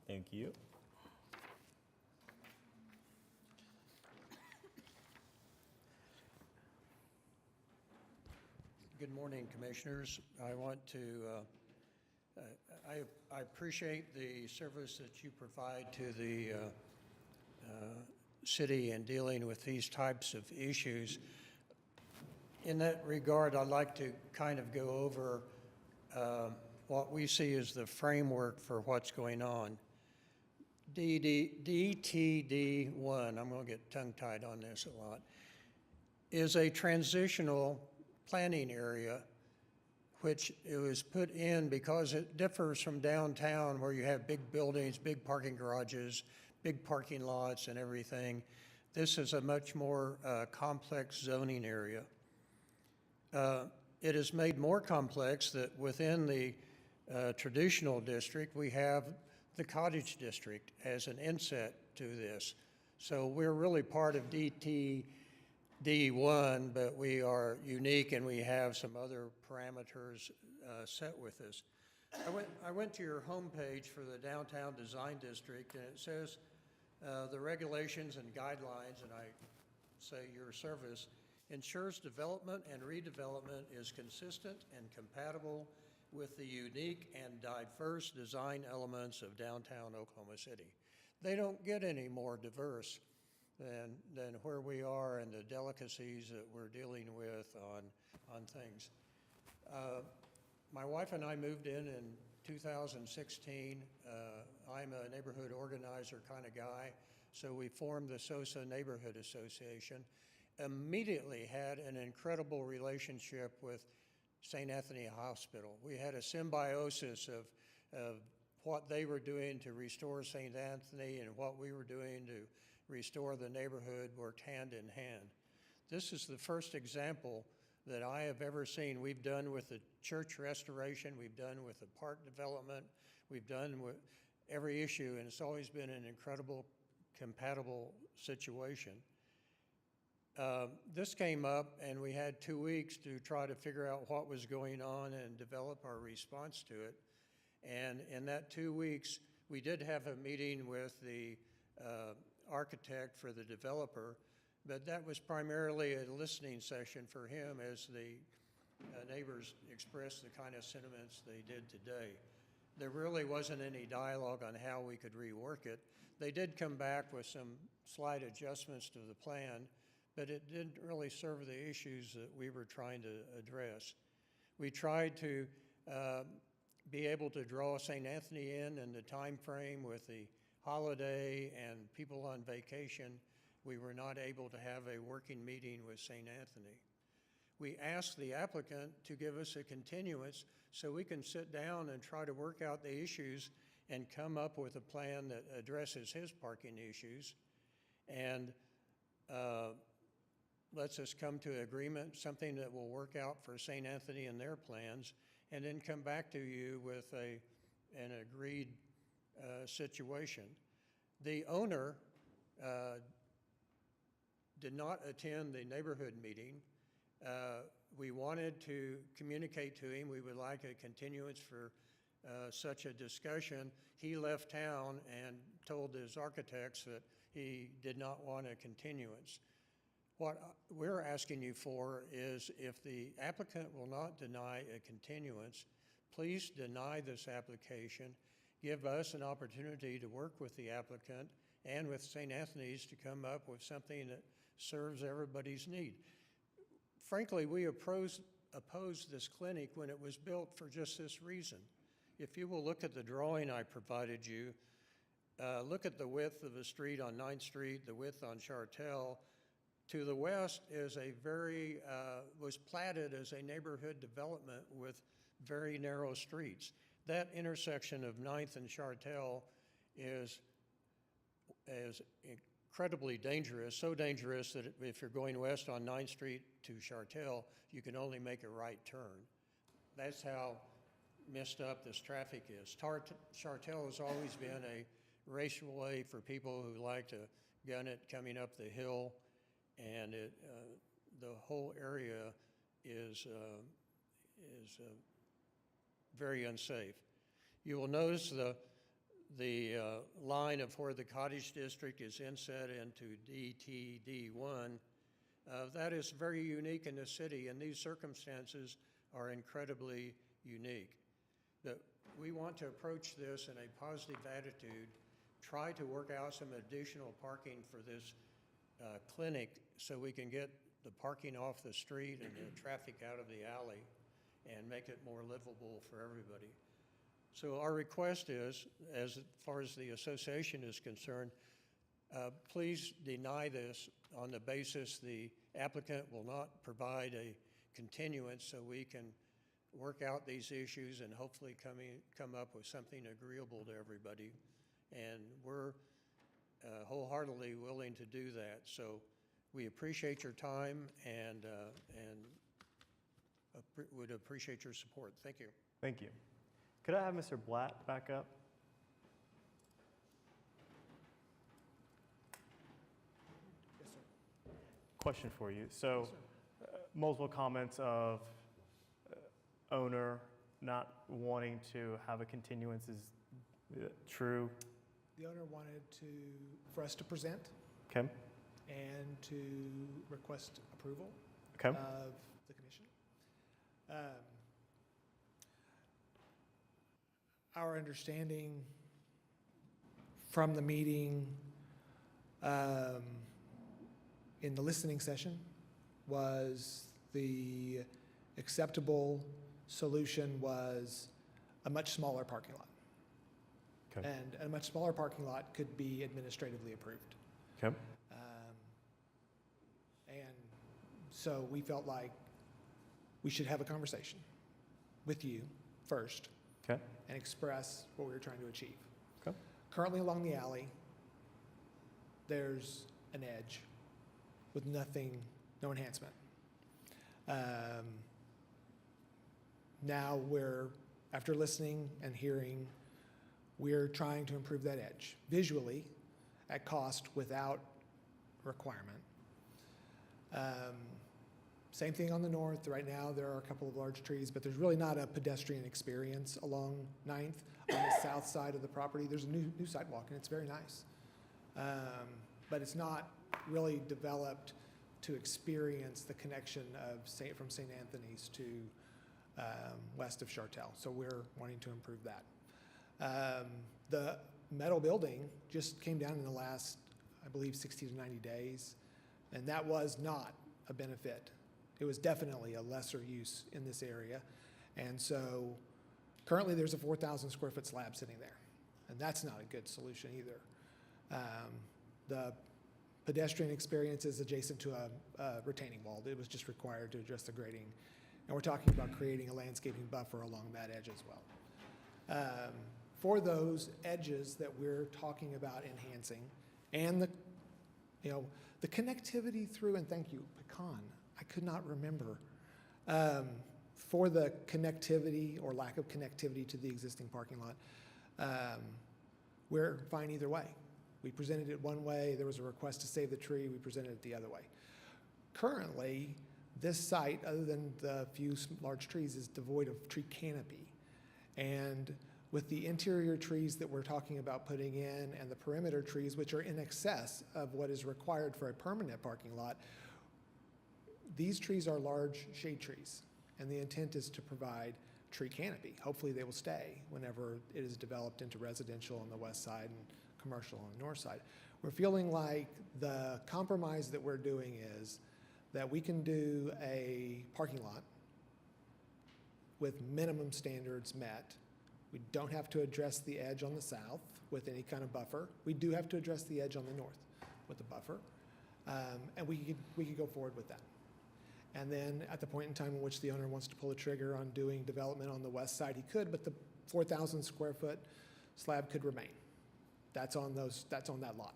Thank you. Good morning, Commissioners. I want to, I appreciate the service that you provide to the city in dealing with these types of issues. In that regard, I'd like to kind of go over what we see as the framework for what's going on. DTD1, I'm going to get tongue-tied on this a lot, is a transitional planning area, which it was put in because it differs from downtown where you have big buildings, big parking garages, big parking lots and everything. This is a much more complex zoning area. It is made more complex that within the traditional district, we have the cottage district as an inset to this. So we're really part of DTD1, but we are unique and we have some other parameters set with us. I went to your homepage for the Downtown Design District, and it says the regulations and guidelines, and I say your service, ensures development and redevelopment is consistent and compatible with the unique and diverse design elements of downtown Oklahoma City. They don't get any more diverse than where we are and the delicacies that we're dealing with on things. My wife and I moved in 2016. I'm a neighborhood organizer kind of guy, so we formed the SOSA Neighborhood Association. Immediately had an incredible relationship with St. Anthony Hospital. We had a symbiosis of what they were doing to restore St. Anthony and what we were doing to restore the neighborhood worked hand in hand. This is the first example that I have ever seen. We've done with the church restoration, we've done with the park development, we've done with every issue, and it's always been an incredible, compatible situation. This came up, and we had 2 weeks to try to figure out what was going on and develop our response to it. And in that 2 weeks, we did have a meeting with the architect for the developer, but that was primarily a listening session for him as the neighbors expressed the kind of sentiments they did today. There really wasn't any dialogue on how we could rework it. They did come back with some slight adjustments to the plan, but it didn't really serve the issues that we were trying to address. We tried to be able to draw St. Anthony in the time frame with the holiday and people on vacation. We were not able to have a working meeting with St. Anthony. We asked the applicant to give us a continuance so we can sit down and try to work out the issues and come up with a plan that addresses his parking issues and lets us come to agreement, something that will work out for St. Anthony and their plans, and then come back to you with an agreed situation. The owner did not attend the neighborhood meeting. We wanted to communicate to him we would like a continuance for such a discussion. He left town and told his architects that he did not want a continuance. What we're asking you for is if the applicant will not deny a continuance, please deny this application. Give us an opportunity to work with the applicant and with St. Anthony's to come up with something that serves everybody's need. Frankly, we opposed this clinic when it was built for just this reason. If you will look at the drawing I provided you, look at the width of the street on 9th Street, the width on Chartel. To the west is was platted as a neighborhood development with very narrow streets. That intersection of 9th and Chartel is incredibly dangerous, so dangerous that if you're going west on 9th Street to Chartel, you can only make a right turn. That's how messed up this traffic is. Chartel has always been a raceway for people who like to gun it coming up the hill, and the whole area is very unsafe. You will notice the line of where the cottage district is inset into DTD1. That is very unique in the city, and these circumstances are incredibly unique. But we want to approach this in a positive attitude, try to work out some additional parking for this clinic so we can get the parking off the street and the traffic out of the alley and make it more livable for everybody. So our request is, as far as the association is concerned, please deny this on the basis the applicant will not provide a continuance so we can work out these issues and hopefully come up with something agreeable to everybody. And we're wholeheartedly willing to do that. So we appreciate your time and would appreciate your support. Thank you. Thank you. Could I have Mr. Blatt back up? Yes, sir. Question for you. So, multiple comments of owner not wanting to have a continuance is true? The owner wanted for us to present Okay. and to request approval Okay. of the commission. Our understanding from the meeting in the listening session was the acceptable solution was a much smaller parking lot. Okay. And a much smaller parking lot could be administratively approved. Okay. And so we felt like we should have a conversation with you first Okay. and express what we were trying to achieve. Okay. Currently along the alley, there's an edge with nothing, no enhancement. Now after listening and hearing, we're trying to improve that edge visually at cost without requirement. Same thing on the north. Right now, there are a couple of large trees, but there's really not a pedestrian experience along 9th. On the south side of the property, there's a new sidewalk, and it's very nice. But it's not really developed to experience the connection from St. Anthony's to west of Chartel. So we're wanting to improve that. The metal building just came down in the last, I believe, 60 to 90 days, and that was not a benefit. It was definitely a lesser use in this area. And so currently there's a 4,000 square foot slab sitting there, and that's not a good solution either. The pedestrian experience is adjacent to a retaining wall. It was just required to address the grading. And we're talking about creating a landscaping buffer along that edge as well. For those edges that we're talking about enhancing and the connectivity through, and thank you, Pecan, I could not remember, for the connectivity or lack of connectivity to the existing parking lot, we're fine either way. We presented it one way, there was a request to save the tree, we presented it the other way. Currently, this site, other than the few large trees, is devoid of tree canopy. And with the interior trees that we're talking about putting in and the perimeter trees, which are in excess of what is required for a permanent parking lot, these trees are large shade trees, and the intent is to provide tree canopy. Hopefully they will stay whenever it is developed into residential on the west side and commercial on the north side. We're feeling like the compromise that we're doing is that we can do a parking lot with minimum standards met. We don't have to address the edge on the south with any kind of buffer. We do have to address the edge on the north with a buffer, and we could go forward with that. And then at the point in time in which the owner wants to pull a trigger on doing development on the west side, he could, but the 4,000 square foot slab could remain. That's on that lot.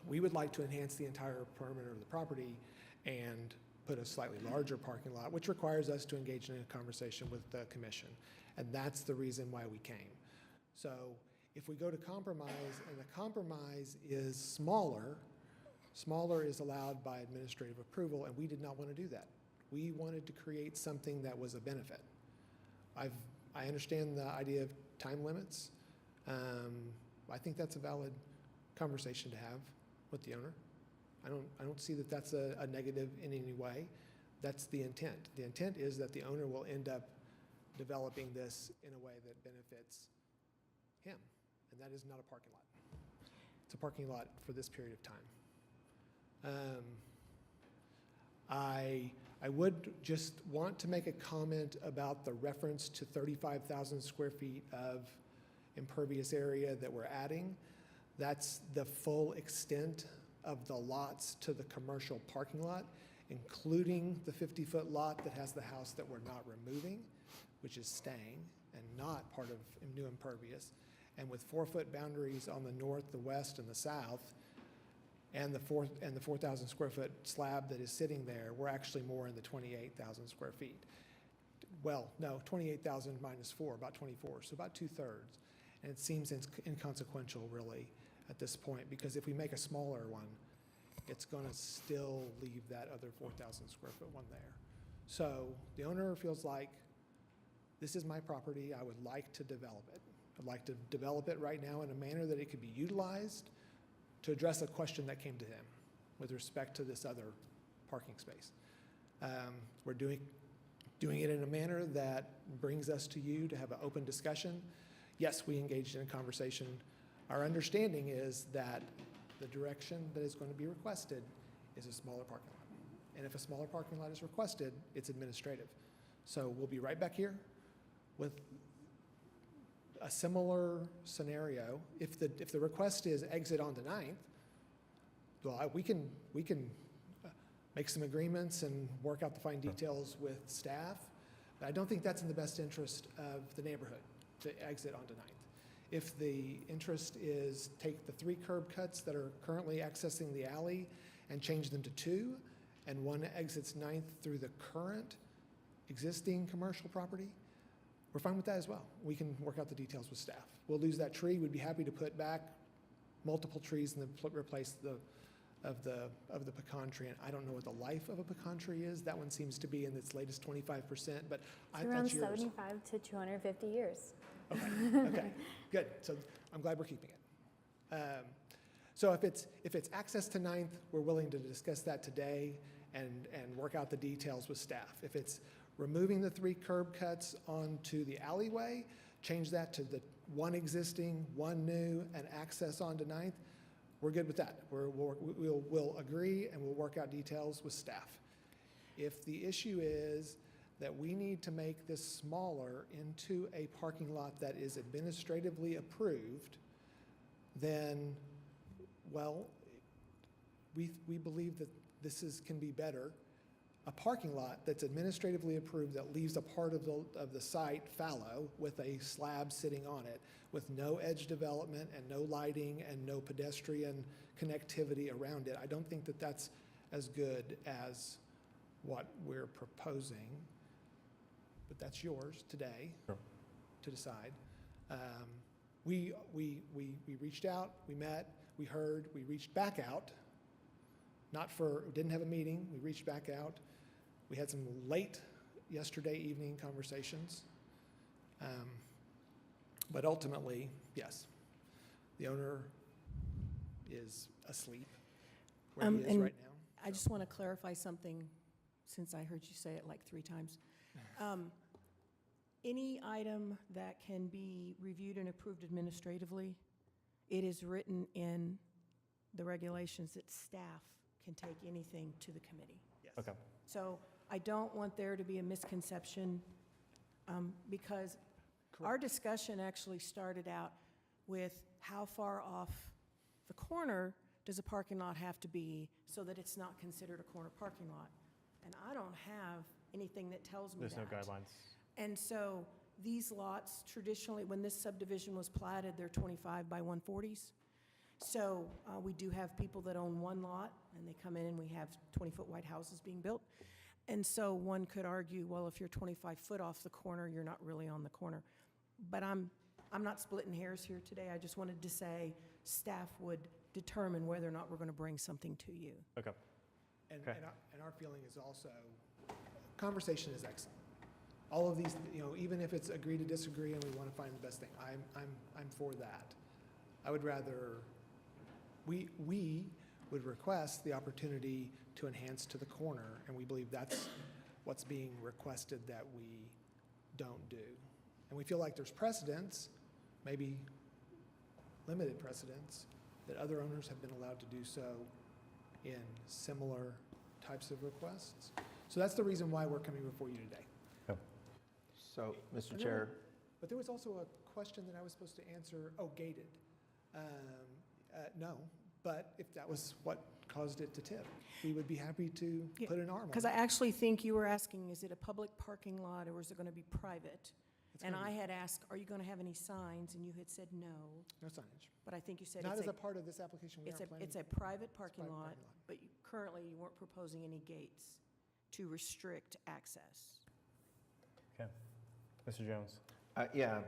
We would like to enhance the entire perimeter of the property and put a slightly larger parking lot, which requires us to engage in a conversation with the commission. And that's the reason why we came. So if we go to compromise and the compromise is smaller is allowed by administrative approval, and we did not want to do that. We wanted to create something that was a benefit. I understand the idea of time limits. I think that's a valid conversation to have with the owner. I don't see that that's a negative in any way. That's the intent. The intent is that the owner will end up developing this in a way that benefits him, and that is not a parking lot. It's a parking lot for this period of time. I would just want to make a comment about the reference to 35,000 square feet of impervious area that we're adding. That's the full extent of the lots to the commercial parking lot, including the 50-foot lot that has the house that we're not removing, which is staying and not part of new impervious. And with 4-foot boundaries on the north, the west, and the south, and the 4,000 square foot slab that is sitting there, we're actually more in the 28,000 square feet. Well, no, 28,000 minus 4, about 24, so about 2/3. And it seems inconsequential, really, at this point, because if we make a smaller one, it's going to still leave that other 4,000 square foot one there. So the owner feels like, this is my property, I would like to develop it. I'd like to develop it right now in a manner that it could be utilized to address a question that came to him with respect to this other parking space. We're doing it in a manner that brings us to you to have an open discussion. Yes, we engaged in a conversation. Our understanding is that the direction that is going to be requested is a smaller parking lot. And if a smaller parking lot is requested, it's administrative. So we'll be right back here with a similar scenario. If the request is exit onto 9th, well, we can make some agreements and work out the fine details with staff. But I don't think that's in the best interest of the neighborhood to exit onto 9th. If the interest is take the 3 curb cuts that are currently accessing the alley and change them to 2, and one exits 9th through the current existing commercial property, we're fine with that as well. We can work out the details with staff. We'll lose that tree. We'd be happy to put back multiple trees and then replace the pecan tree. And I don't know what the life of a pecan tree is. That one seems to be in its latest 25%, but It's around 75 to 250 years. Okay, good. So I'm glad we're keeping it. So if it's access to 9th, we're willing to discuss that today and work out the details with staff. If it's removing the 3 curb cuts onto the alleyway, change that to the 1 existing, 1 new, and access onto 9th, we're good with that. We'll agree and we'll work out details with staff. If the issue is that we need to make this smaller into a parking lot that is administratively approved, then, well, we believe that this can be better. A parking lot that's administratively approved that leaves a part of the site fallow with a slab sitting on it with no edge development and no lighting and no pedestrian connectivity around it. I don't think that that's as good as what we're proposing, but that's yours today to decide. We reached out, we met, we heard, we reached back out. Didn't have a meeting, we reached back out. We had some late yesterday evening conversations. But ultimately, yes, the owner is asleep where he is and right now. I just want to clarify something, since I heard you say it like 3 times. Any item that can be reviewed and approved administratively, it is written in the regulations that staff can take anything to the committee. Yes. Okay. So I don't want there to be a misconception, because our discussion actually started out with how far off the corner does a parking lot have to be so that it's not considered a corner parking lot? And I don't have anything that tells me There's that. no guidelines. And so these lots, traditionally, when this subdivision was platted, they're 25 by 140s. So we do have people that own 1 lot, and they come in and we have 20-foot wide houses being built. And so one could argue, well, if you're 25 foot off the corner, you're not really on the corner. But I'm not splitting hairs here today. I just wanted to say staff would determine whether or not we're going to bring something to you. Okay. And Okay. our feeling is also, conversation is excellent. all of these, even if it's agree to disagree and we want to find the best thing, I'm for that. I would rather, we would request the opportunity to enhance to the corner, and we believe that's what's being requested that we don't do. And we feel like there's precedents, maybe limited precedents, that other owners have been allowed to do so in similar types of requests. So that's the reason why we're coming before you today. So, Mr. And Chair, But there was also a question that I was supposed to answer, gated. No, but if that was what caused it to tip, we would be happy to put an arm on it. Because I actually think you were asking, is it a public parking lot or is it going to be private? It's And gonna I be- had asked, are you going to have any signs? And you had said no. No signage. But I think you said Not it's as a part of this application, we it's aren't planning. a private parking private lot, parking lot. but currently you weren't proposing any gates to restrict access. Okay. Mr. Jones? yeah,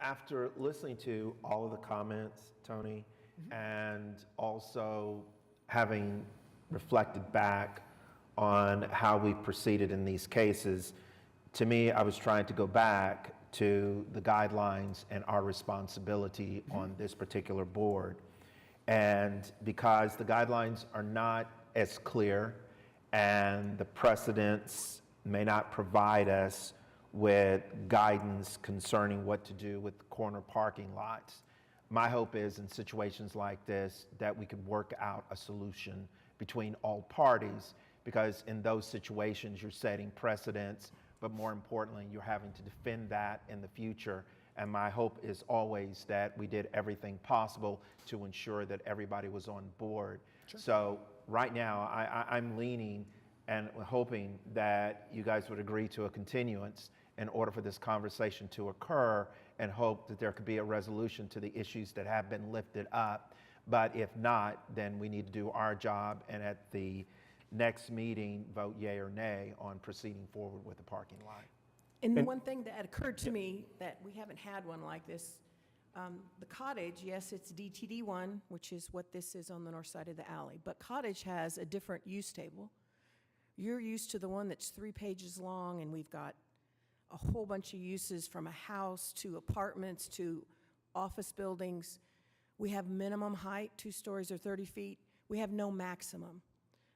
after listening to all of the comments, Tony, and also having reflected back on how we've proceeded in these cases, to me, I was trying to go back to the guidelines and our responsibility on this particular board. And because the guidelines are not as clear and the precedents may not provide us with guidance concerning what to do with corner parking lots, my hope is in situations like this that we could work out a solution between all parties, because in those situations you're setting precedents, but more importantly, you're having to defend that in the future. And my hope is always that we did everything possible to ensure that everybody was on board. So right now, I'm leaning and hoping that you guys would agree to a continuance in order for this conversation to occur, and hope that there could be a resolution to the issues that have been lifted up. But if not, then we need to do our job, and at the next meeting, vote yea or nay on proceeding forward with the parking lot. And one thing that occurred to me, that we haven't had one like this, the Cottage, yes, it's DTD1, which is what this is on the north side of the alley, but Cottage has a different use table. You're used to the one that's 3 pages long, and we've got a whole bunch of uses, from a house to apartments to office buildings. We have minimum height, 2 stories or 30 feet. We have no maximum.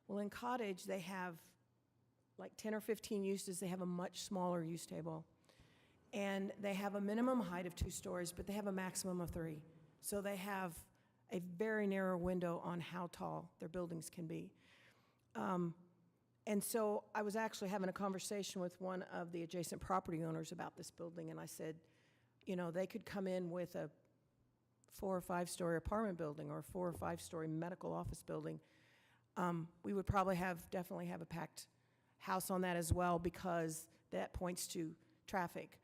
Well, in Cottage, they have like 10 or 15 uses. They have a much smaller use table. And they have a minimum height of 2 stories, but they have a maximum of 3. So they have a very narrow window on how tall their buildings can be. And so I was actually having a conversation with one of the adjacent property owners about this building, and I said, they could come in with a 4 or 5 story apartment building or a 4 or 5 story medical office building. We would probably definitely have a packed house on that as well, because that points to traffic.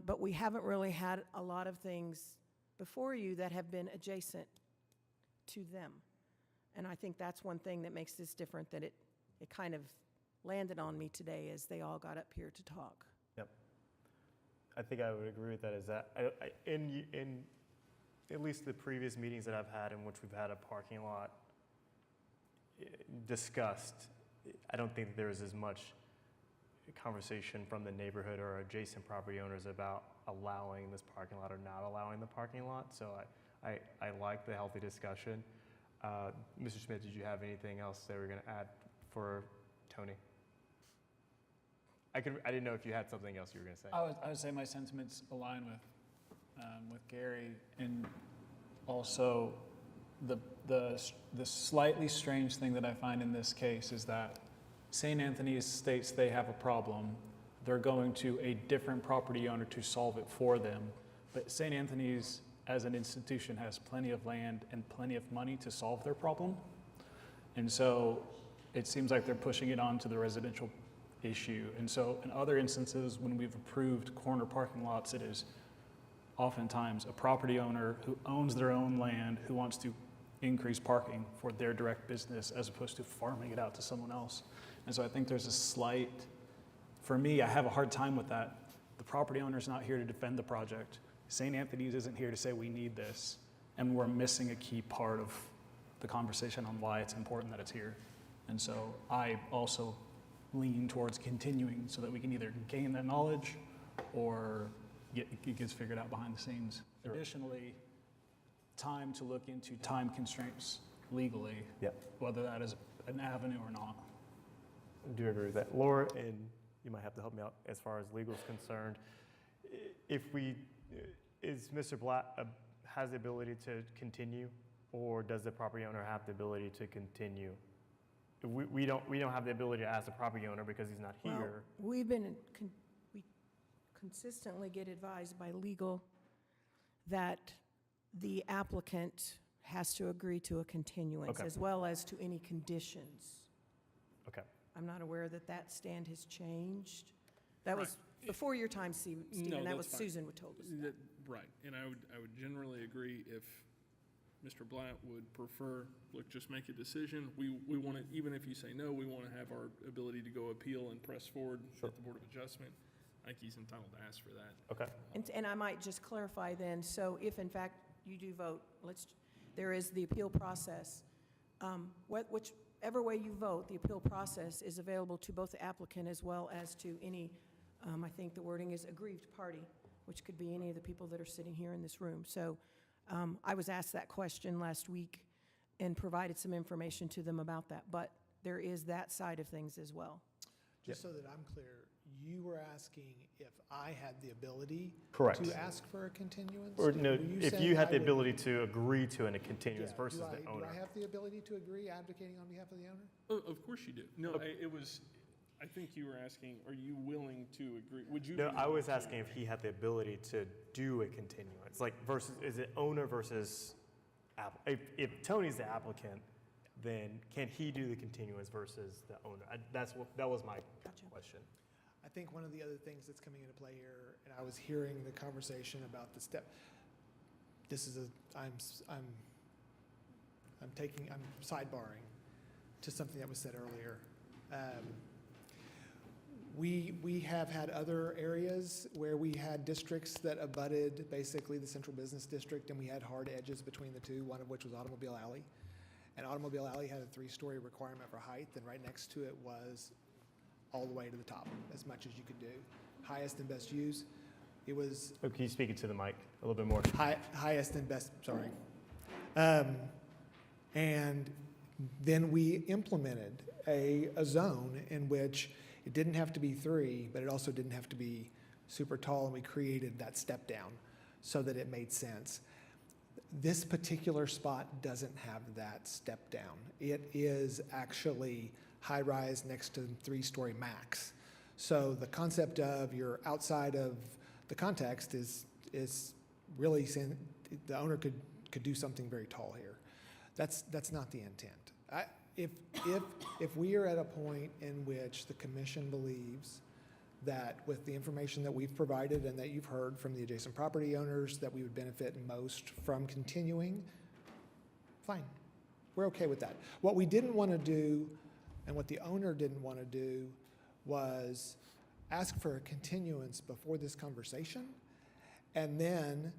But we haven't really had a lot of things before you that have been adjacent to them. And I think that's one thing that makes this different, that it kind of landed on me today as they all got up here to talk. Yep. I think I would agree with that, is that in at least the previous meetings that I've had in which we've had a parking lot discussed, I don't think there was as much conversation from the neighborhood or adjacent property owners about allowing this parking lot or not allowing the parking lot. So I like the healthy discussion. Mr. Smith, did you have anything else that we're going to add for Tony? I didn't know if you had something else you were going to say. I would say my sentiments align with Gary, and also the slightly strange thing that I find in this case is that St. Anthony's states they have a problem. They're going to a different property owner to solve it for them. But St. Anthony's as an institution has plenty of land and plenty of money to solve their problem. And so it seems like they're pushing it on to the residential issue. And so in other instances, when we've approved corner parking lots, it is oftentimes a property owner who owns their own land who wants to increase parking for their direct business as opposed to farming it out to someone else. And so I think there's a slight, for me, I have a hard time with that. The property owner's not here to defend the project. St. Anthony's isn't here to say we need this. And we're missing a key part of the conversation on why it's important that it's here. And so I also lean towards continuing so that we can either gain that knowledge or it gets figured out behind the scenes. Additionally, time to look into time constraints legally, whether that is an avenue or not. I do agree with that. Laura, and you might have to help me out as far as legal is concerned. Is Mr. Blatt has the ability to continue, or does the property owner have the ability to continue? We don't have the ability to ask the property owner because he's not Well, here. we consistently get advised by legal that the applicant has to agree to a continuance, Okay. as well as to any conditions. Okay. I'm not aware that that stand has changed. That was before your time, Stephen. That was Susan who told us that. Right, and I would generally agree if Mr. Blatt would prefer, look, just make a decision. We want to, even if you say no, we want to have our ability to go appeal and press forward at the Board of Adjustment. I think he's entitled to ask for that. Okay. And I might just clarify then, so if in fact you do vote, there is the appeal process. Whichever way you vote, the appeal process is available to both the applicant as well as to any, I think the wording is aggrieved party, which could be any of the people that are sitting here in this room. So I was asked that question last week and provided some information to them about that, but there is that side of things as well. Just so that I'm clear, you were asking if I had the ability Correct. to ask for a continuance? Or no, Were you if saying you had I the would- ability to agree to a continuance Yeah, versus do the owner. Do I have the ability to agree, advocating on behalf of the owner? Oh, of course you do. No, I think you were asking, are you willing to agree? Would you? No, be I was willing to asking if he had the ability to do a continuance, like versus, is it owner versus if Tony's the applicant, then can he do the continuance versus the owner? That was my question. I think one of the other things that's coming into play here, and I was hearing the conversation about the step, I'm sidebarring to something that was said earlier. We have had other areas where we had districts that abutted basically the central business district, and we had hard edges between the two, one of which was Automobile Alley. And Automobile Alley had a 3-story requirement for height, and right next to it was all the way to the top, as much as you could do. Highest and best use. It was Oh, can you speak into the mic a little bit more? highest and best, sorry. And then we implemented a zone in which it didn't have to be 3, but it also didn't have to be super tall, and we created that step down so that it made sense. This particular spot doesn't have that step down. It is actually high-rise next to 3-story max. So the concept of you're outside of the context is really saying the owner could do something very tall here. That's not the intent. If we are at a point in which the commission believes that with the information that we've provided and that you've heard from the adjacent property owners that we would benefit most from continuing, fine. We're okay with that. What we didn't want to do and what the owner didn't want to do was ask for a continuance before this conversation and then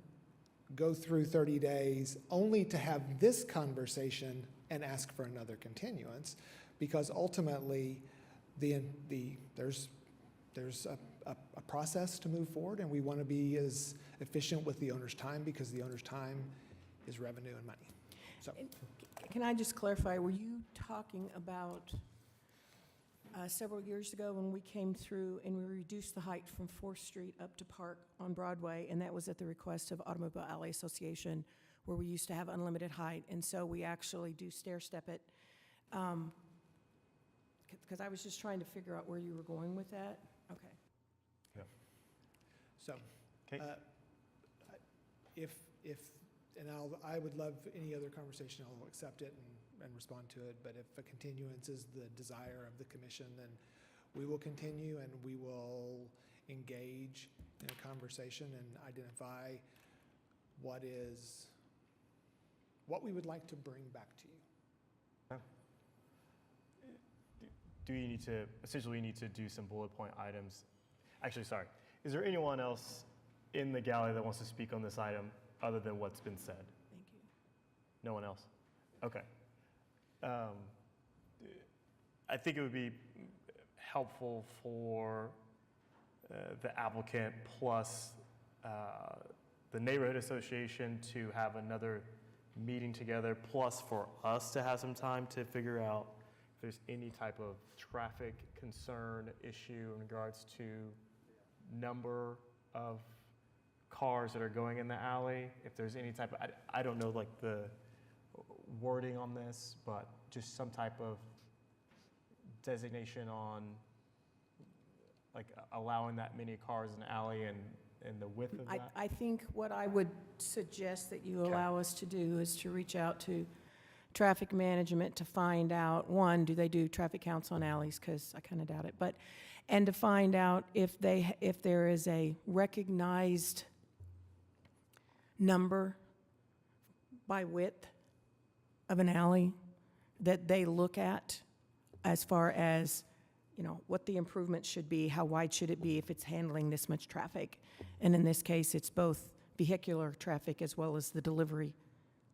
go through 30 days only to have this conversation and ask for another continuance, because ultimately there's a process to move forward, and we want to be as efficient with the owner's time because the owner's time is revenue and money. So. Can I just clarify, were you talking about several years ago when we came through and we reduced the height from 4th Street up to Park on Broadway, and that was at the request of Automobile Alley Association, where we used to have unlimited height, and so we actually do stair step it? Because I was just trying to figure out where you were going with that. Okay. Yeah. So, Okay. I would love any other conversation, I'll accept it and respond to it, but if a continuance is the desire of the commission, then we will continue and we will engage in a conversation and identify what we would like to bring back to you. Do you need to, essentially we need to do some bullet point items? Actually, sorry. Is there anyone else in the gallery that wants to speak on this item other than what's been said? Thank you. No one else? Okay. I think it would be helpful for the applicant plus the neighborhood association to have another meeting together, plus for us to have some time to figure out if there's any type of traffic concern issue in regards to number of cars that are going in the alley, if there's any type of, I don't know like the wording on this, but just some type of designation on like allowing that many cars in the alley and the width of that? I think what I would suggest that you allow us to do is to reach out to traffic management to find out, one, do they do traffic counts on alleys? Because I kind of doubt it. And to find out if there is a recognized number by width of an alley that they look at as far as, you know, what the improvements should be, how wide should it be if it's handling this much traffic. And in this case, it's both vehicular traffic as well as the delivery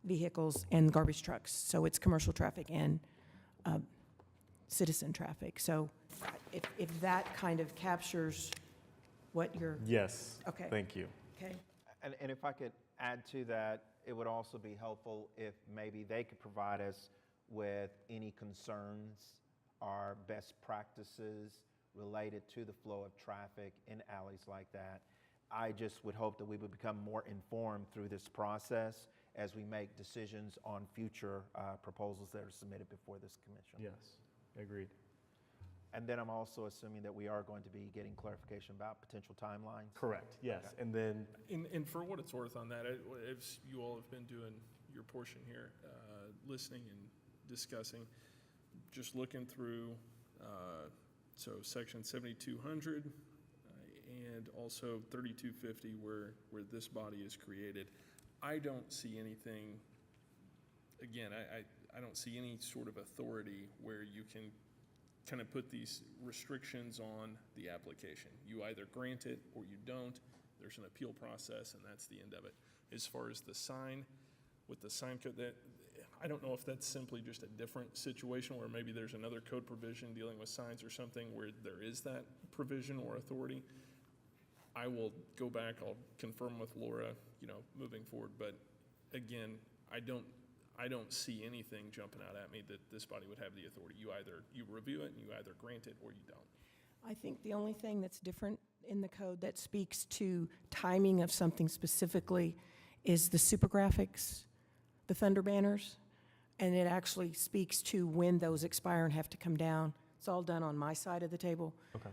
vehicles and garbage trucks. So it's commercial traffic and citizen traffic. So if that kind of captures what you're, Yes. Okay. Thank you. okay? And if I could add to that, it would also be helpful if maybe they could provide us with any concerns or best practices related to the flow of traffic in alleys like that. I just would hope that we would become more informed through this process as we make decisions on future proposals that are submitted before this commission. Yes, agreed. And then I'm also assuming that we are going to be getting clarification about potential timelines. Correct, yes. Okay. And then, And for what it's worth on that, as you all have been doing your portion here, listening and discussing, just looking through, so section 7200 and also 3250 where this body is created. I don't see anything, again, I don't see any sort of authority where you can kind of put these restrictions on the application. You either grant it or you don't. There's an appeal process, and that's the end of it. As far as the sign, with the sign code, that I don't know if that's simply just a different situation where maybe there's another code provision dealing with signs or something where there is that provision or authority. I will go back, I'll confirm with Laura, you know, moving forward. But again, I don't see anything jumping out at me that this body would have the authority. You review it and you either grant it or you don't. I think the only thing that's different in the code that speaks to timing of something specifically is the super graphics, the thunder banners, and it actually speaks to when those expire and have to come down. It's all done on my side of the table. okay.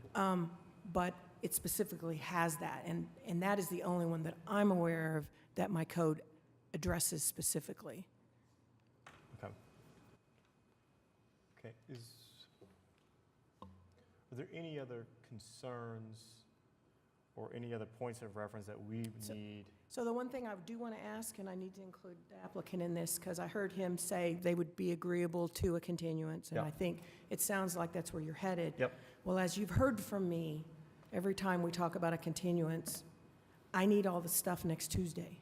But it specifically has that, and that is the only one that I'm aware of that my code addresses specifically. Okay. Okay, are there any other concerns or any other points of reference that we need? So the one thing I do want to ask, and I need to include the applicant in this, because I heard him say they would be agreeable to a continuance, and Yeah. I think it sounds like that's where you're headed. Yep. Well, as you've heard from me, every time we talk about a continuance, I need all the stuff next Tuesday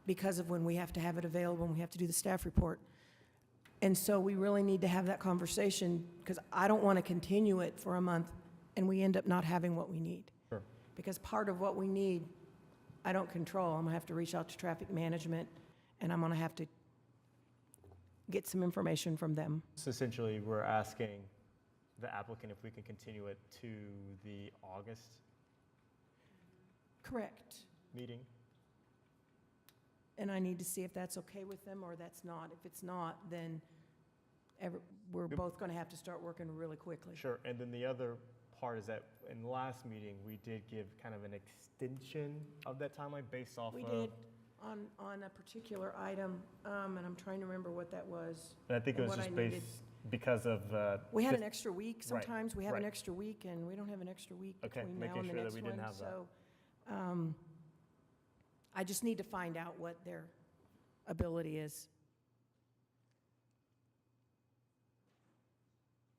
because of when we have to have it available and we have to do the staff report. And so we really need to have that conversation because I don't want to continue it for a month and we end up not having what we need. Sure. Because part of what we need, I don't control. I'm going to have to reach out to traffic management and I'm going to have to get some information from them. So essentially, we're asking the applicant if we can continue it to the August Correct. meeting? And I need to see if that's okay with them or that's not. If it's not, then we're Yep. both going to have to start working really quickly. Sure, and then the other part is that in the last meeting, we did give kind of an extension of that timeline based off of. We did on a particular item, and I'm trying to remember what that was. And I think it and was what just I needed. based because of. We had just- an extra week. Right, Sometimes we have an right. extra week, and we don't have an extra week Okay, between now making and the sure that next we one. didn't have that. So I just need to find out what their ability is.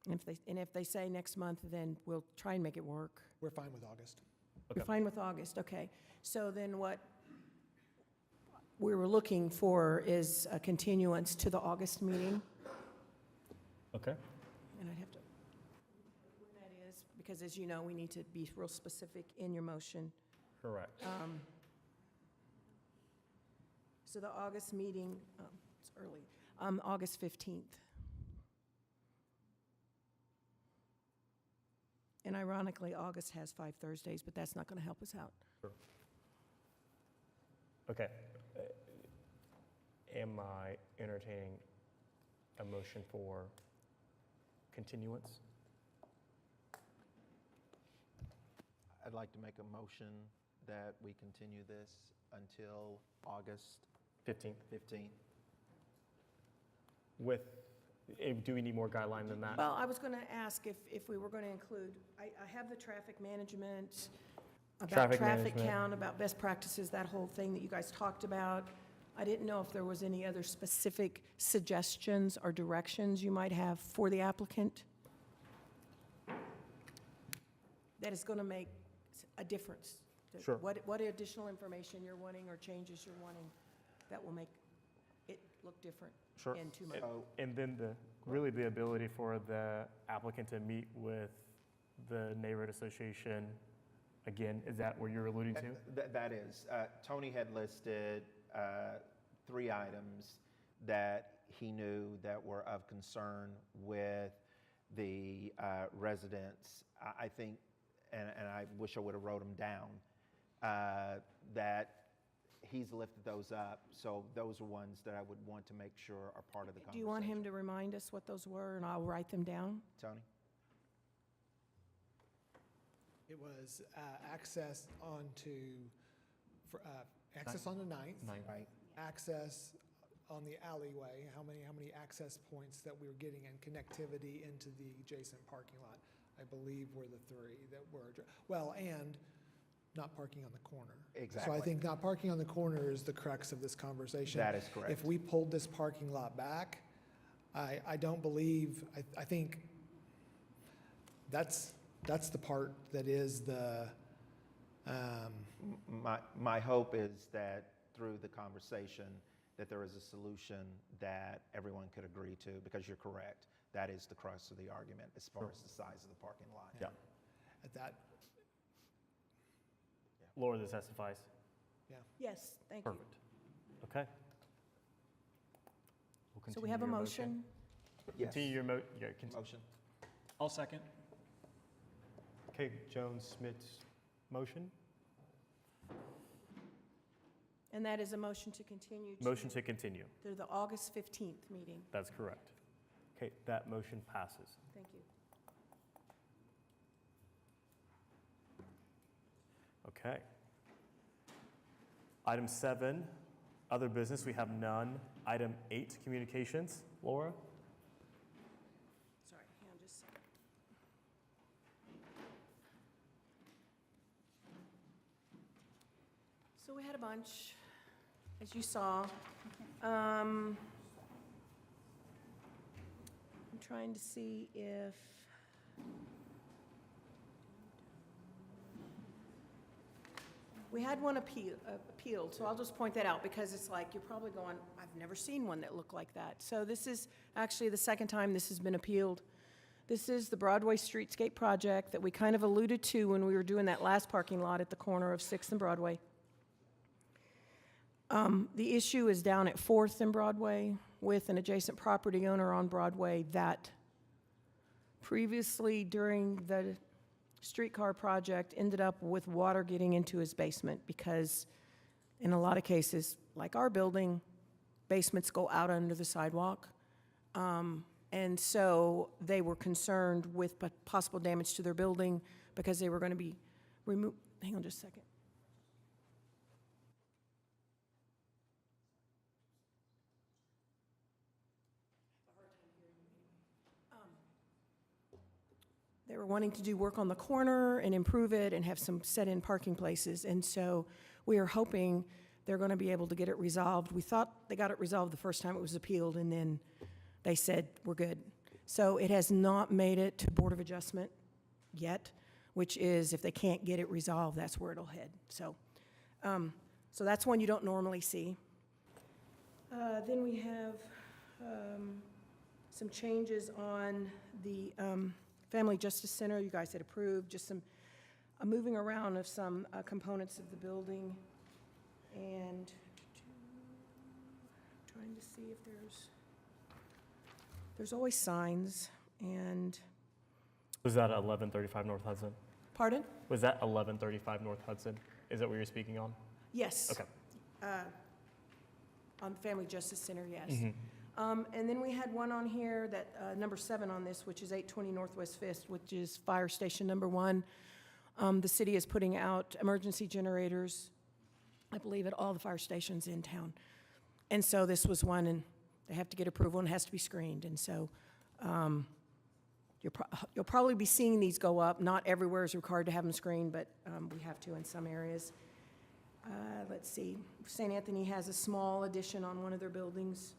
And if they say next month, then we'll try and make it work. We're fine with August. We're fine with August, okay. So then what we were looking for is a continuance to the August meeting. Okay, And I'd have to, when that is, because as you know, we need to be real specific in your motion. Correct. So the August meeting, it's early, August 15th. And ironically, August has 5 Thursdays, but that's not going to help us out. Okay. Am I entertaining a motion for continuance? I'd like to make a motion that we continue this until August 15th. 15th. With, do we need more guideline than that? Well, I was going to ask if we were going to include, I have the traffic management, about Traffic traffic management. count, about best practices, that whole thing that you guys talked about. I didn't know if there was any other specific suggestions or directions you might have for the applicant that is going to make a difference. Sure. What additional information you're wanting or changes you're wanting that will make it look different Sure. in 2 months? And then really the ability for the applicant to meet with the neighborhood association, again, is that what you're alluding to? That is. Tony had listed 3 items that he knew that were of concern with the residents. I think, and I wish I would have wrote them down, that he's lifted those up. So those are ones that I would want to make sure are part of the conversation. Do you want him to remind us what those were, and I'll write them down? Tony? It was access onto, access on the 9th. Right. Access on the alleyway, how many access points that we were getting and connectivity into the adjacent parking lot, I believe were the 3 that were, well, and not parking on the corner. Exactly. So I think not parking on the corner is the crux of this conversation. That is correct. If we pulled this parking lot back, I don't believe, I think that's the part that is the, My hope is that through the conversation, that there is a solution that everyone could agree to, because you're correct. That is the crux of the argument as far as the size of the parking lot. Yeah. at that, Laura, does that suffice? Yes, thank you. Perfect. Okay. We'll So we have a continue your motion. Yes. Continue your Motion. I'll second. Okay, Jones Smith's motion. And that is a motion to continue Motion to continue. to the August 15th meeting. That's correct. Okay, that motion passes. Thank you. Okay. Item 7, other business, we have none. Item 8, communications. Laura? Sorry, hang on just a second. So we had a bunch, as you saw. I'm trying to see if, we had one appealed, so I'll just point that out because it's like, you're probably going, I've never seen one that looked like that. So this is actually the second time this has been appealed. This is the Broadway Streetscape project that we kind of alluded to when we were doing that last parking lot at the corner of 6th and Broadway. The issue is down at 4th and Broadway with an adjacent property owner on Broadway that previously during the streetcar project ended up with water getting into his basement because in a lot of cases, like our building, basements go out under the sidewalk. And so they were concerned with possible damage to their building because they were going to be removed. Hang on just a second. They were wanting to do work on the corner and improve it and have some set-in parking places. And so we are hoping they're going to be able to get it resolved. We thought they got it resolved the first time it was appealed, and then they said, we're good. So it has not made it to Board of Adjustment yet, which is if they can't get it resolved, that's where it'll head. So, so that's one you don't normally see. Then we have some changes on the Family Justice Center, you guys had approved, just some moving around of some components of the building. And trying to see if there's always signs, and, Was that 1135 North Hudson? pardon? Was that 1135 North Hudson? Is that what you're speaking on? Yes. Okay. On the Family Justice Center, yes. Mhm. And then we had one on here that, number 7 on this, which is 820 Northwest Fifth, which is Fire Station number 1. The city is putting out emergency generators, I believe, at all the fire stations in town. And so this was one, and they have to get approval and it has to be screened. And so you'll probably be seeing these go up. Not everywhere is required to have them screened, but we have to in some areas. Let's see, St. Anthony has a small addition on one of their buildings.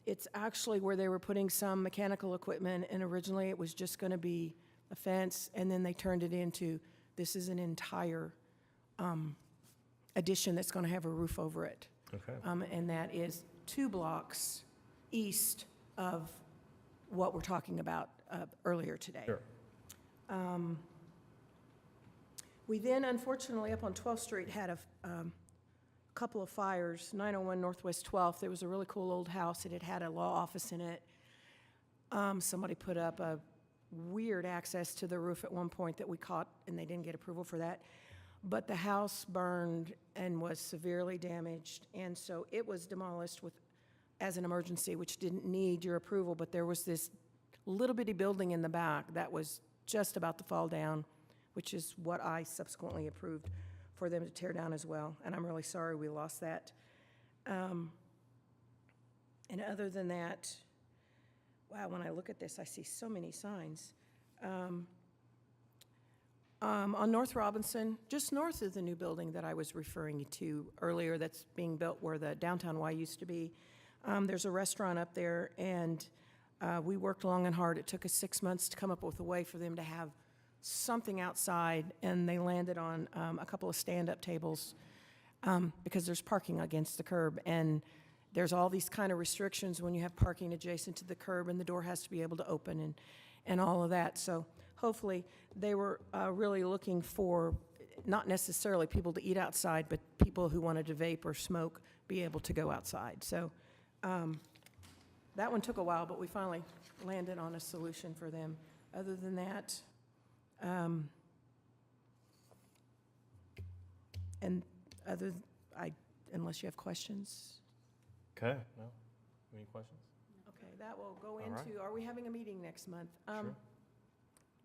It's actually where they were putting some mechanical equipment, and originally it was just going to be a fence, and then they turned it into, this is an entire addition that's going to have a roof over it. Okay. And that is 2 blocks east of what we're talking about earlier today. Sure. We then, unfortunately, up on 12th Street, had a couple of fires. 901 Northwest 12th, there was a really cool old house. It had had a law office in it. Somebody put up a weird access to the roof at one point that we caught, and they didn't get approval for that. But the house burned and was severely damaged, and so it was demolished as an emergency, which didn't need your approval, but there was this little bitty building in the back that was just about to fall down, which is what I subsequently approved for them to tear down as well, and I'm really sorry we lost that. And other than that, wow, when I look at this, I see so many signs. On North Robinson, just north of the new building that I was referring to earlier that's being built where the downtown Y used to be, there's a restaurant up there, and we worked long and hard. It took us 6 months to come up with a way for them to have something outside, and they landed on a couple of stand-up tables because there's parking against the curb, and there's all these kind of restrictions when you have parking adjacent to the curb, and the door has to be able to open and all of that. So hopefully they were really looking for not necessarily people to eat outside, but people who wanted to vape or smoke be able to go outside. So that one took a while, but we finally landed on a solution for them. Other than that, unless you have questions. Okay, no? Any questions? Okay, that will go All right. into, are we having a meeting next month? Sure.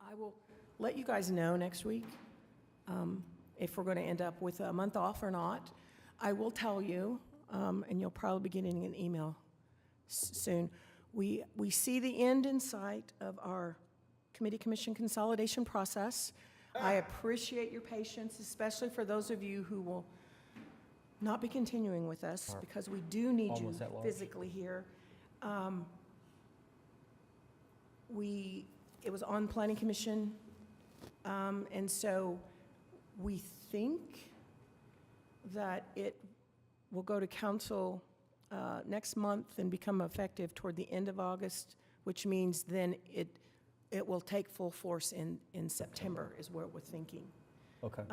I will let you guys know next week if we're going to end up with a month off or not. I will tell you, and you'll probably be getting an email soon. We see the end in sight of our committee-commission consolidation process. I appreciate your patience, especially for those of you who will not be continuing with us, because we do need you Almost at large. physically here. It was on Planning Commission, and so we think that it will go to council next month and become effective toward the end of August, which means then it will take full force in September, is what we're thinking. Okay.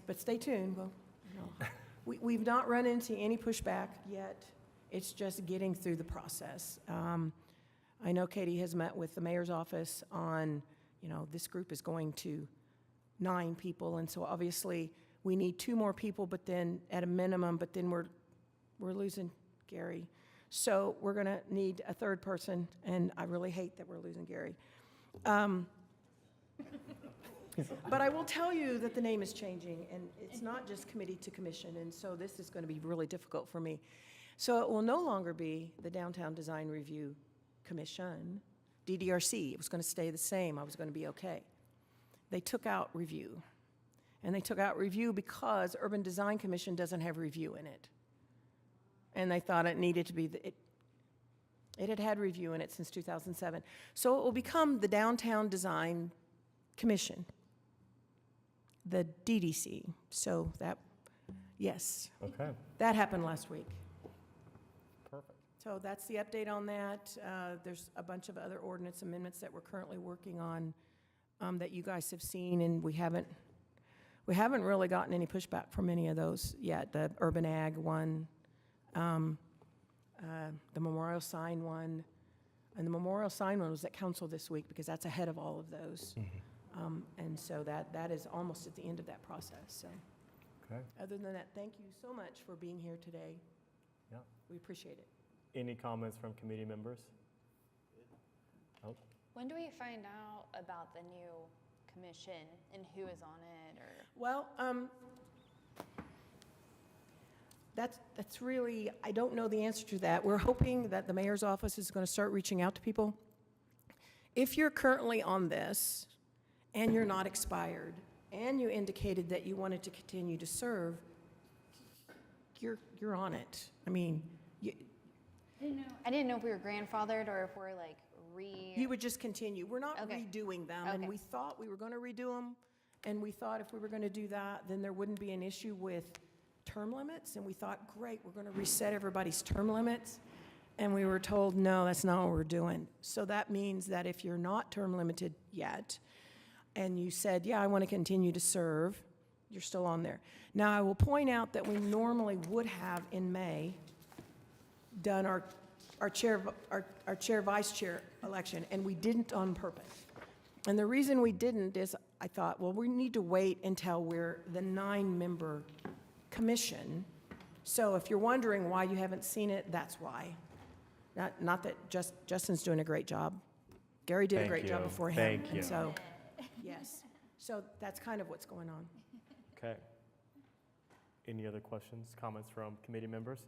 But stay tuned. Well, we've not run into any pushback yet. It's just getting through the process. I know Katie has met with the mayor's office on, this group is going to 9 people, and so obviously we need 2 more people, but then at a minimum, but then we're losing Gary. So we're going to need a 3rd person, and I really hate that we're losing Gary. But I will tell you that the name is changing, and it's not just committee to commission, and so this is going to be really difficult for me. So it will no longer be the Downtown Design Review Commission, DDRC. It was going to stay the same. I was going to be okay. They took out review, and they took out review because Urban Design Commission doesn't have review in it. And they thought it needed to be, it had had review in it since 2007. So it will become the Downtown Design Commission, the DDC. So that, yes. Okay, That happened last week. perfect. So that's the update on that. There's a bunch of other ordinance amendments that we're currently working on that you guys have seen, and we haven't really gotten any pushback from any of those yet. The urban ag one, the memorial sign one, and the memorial sign one was at council this week because that's ahead of all of those. And so that is almost at the end of that process, so. Okay. Other than that, thank you so much for being here today. Yeah. We appreciate it. Any comments from committee members? Oh, When do we find out about the new commission and who is on it, or? Well, that's really, I don't know the answer to that. We're hoping that the mayor's office is going to start reaching out to people. If you're currently on this and you're not expired and you indicated that you wanted to continue to serve, you're on it. I mean, I didn't know if we were grandfathered or if we're like you would just continue. We're not Okay. redoing them, and Okay. we thought we were going to redo them, and we thought if we were going to do that, then there wouldn't be an issue with term limits, and we thought, great, we're going to reset everybody's term limits, and we were told, no, that's not what we're doing. So that means that if you're not term limited yet, and you said, yeah, I want to continue to serve, you're still on there. Now, I will point out that we normally would have in May done our chair, vice chair election, and we didn't on purpose. And the reason we didn't is I thought, well, we need to wait until we're the 9-member commission. So if you're wondering why you haven't seen it, that's why. Not that Justin's doing a great job. Gary did a Thank great job you. before him. Thank and you. So, yes. So that's kind of what's going on. okay. Any other questions, comments from committee members?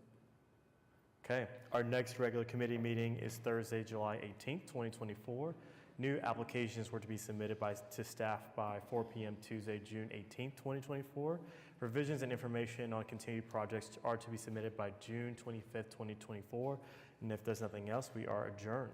Okay, our next regular committee meeting is Thursday, July 18th, 2024. New applications were to be submitted to staff by 4 p.m. Tuesday, June 18th, 2024. Revisions and information on continued projects are to be submitted by June 25th, 2024. And if there's nothing else, we are adjourned.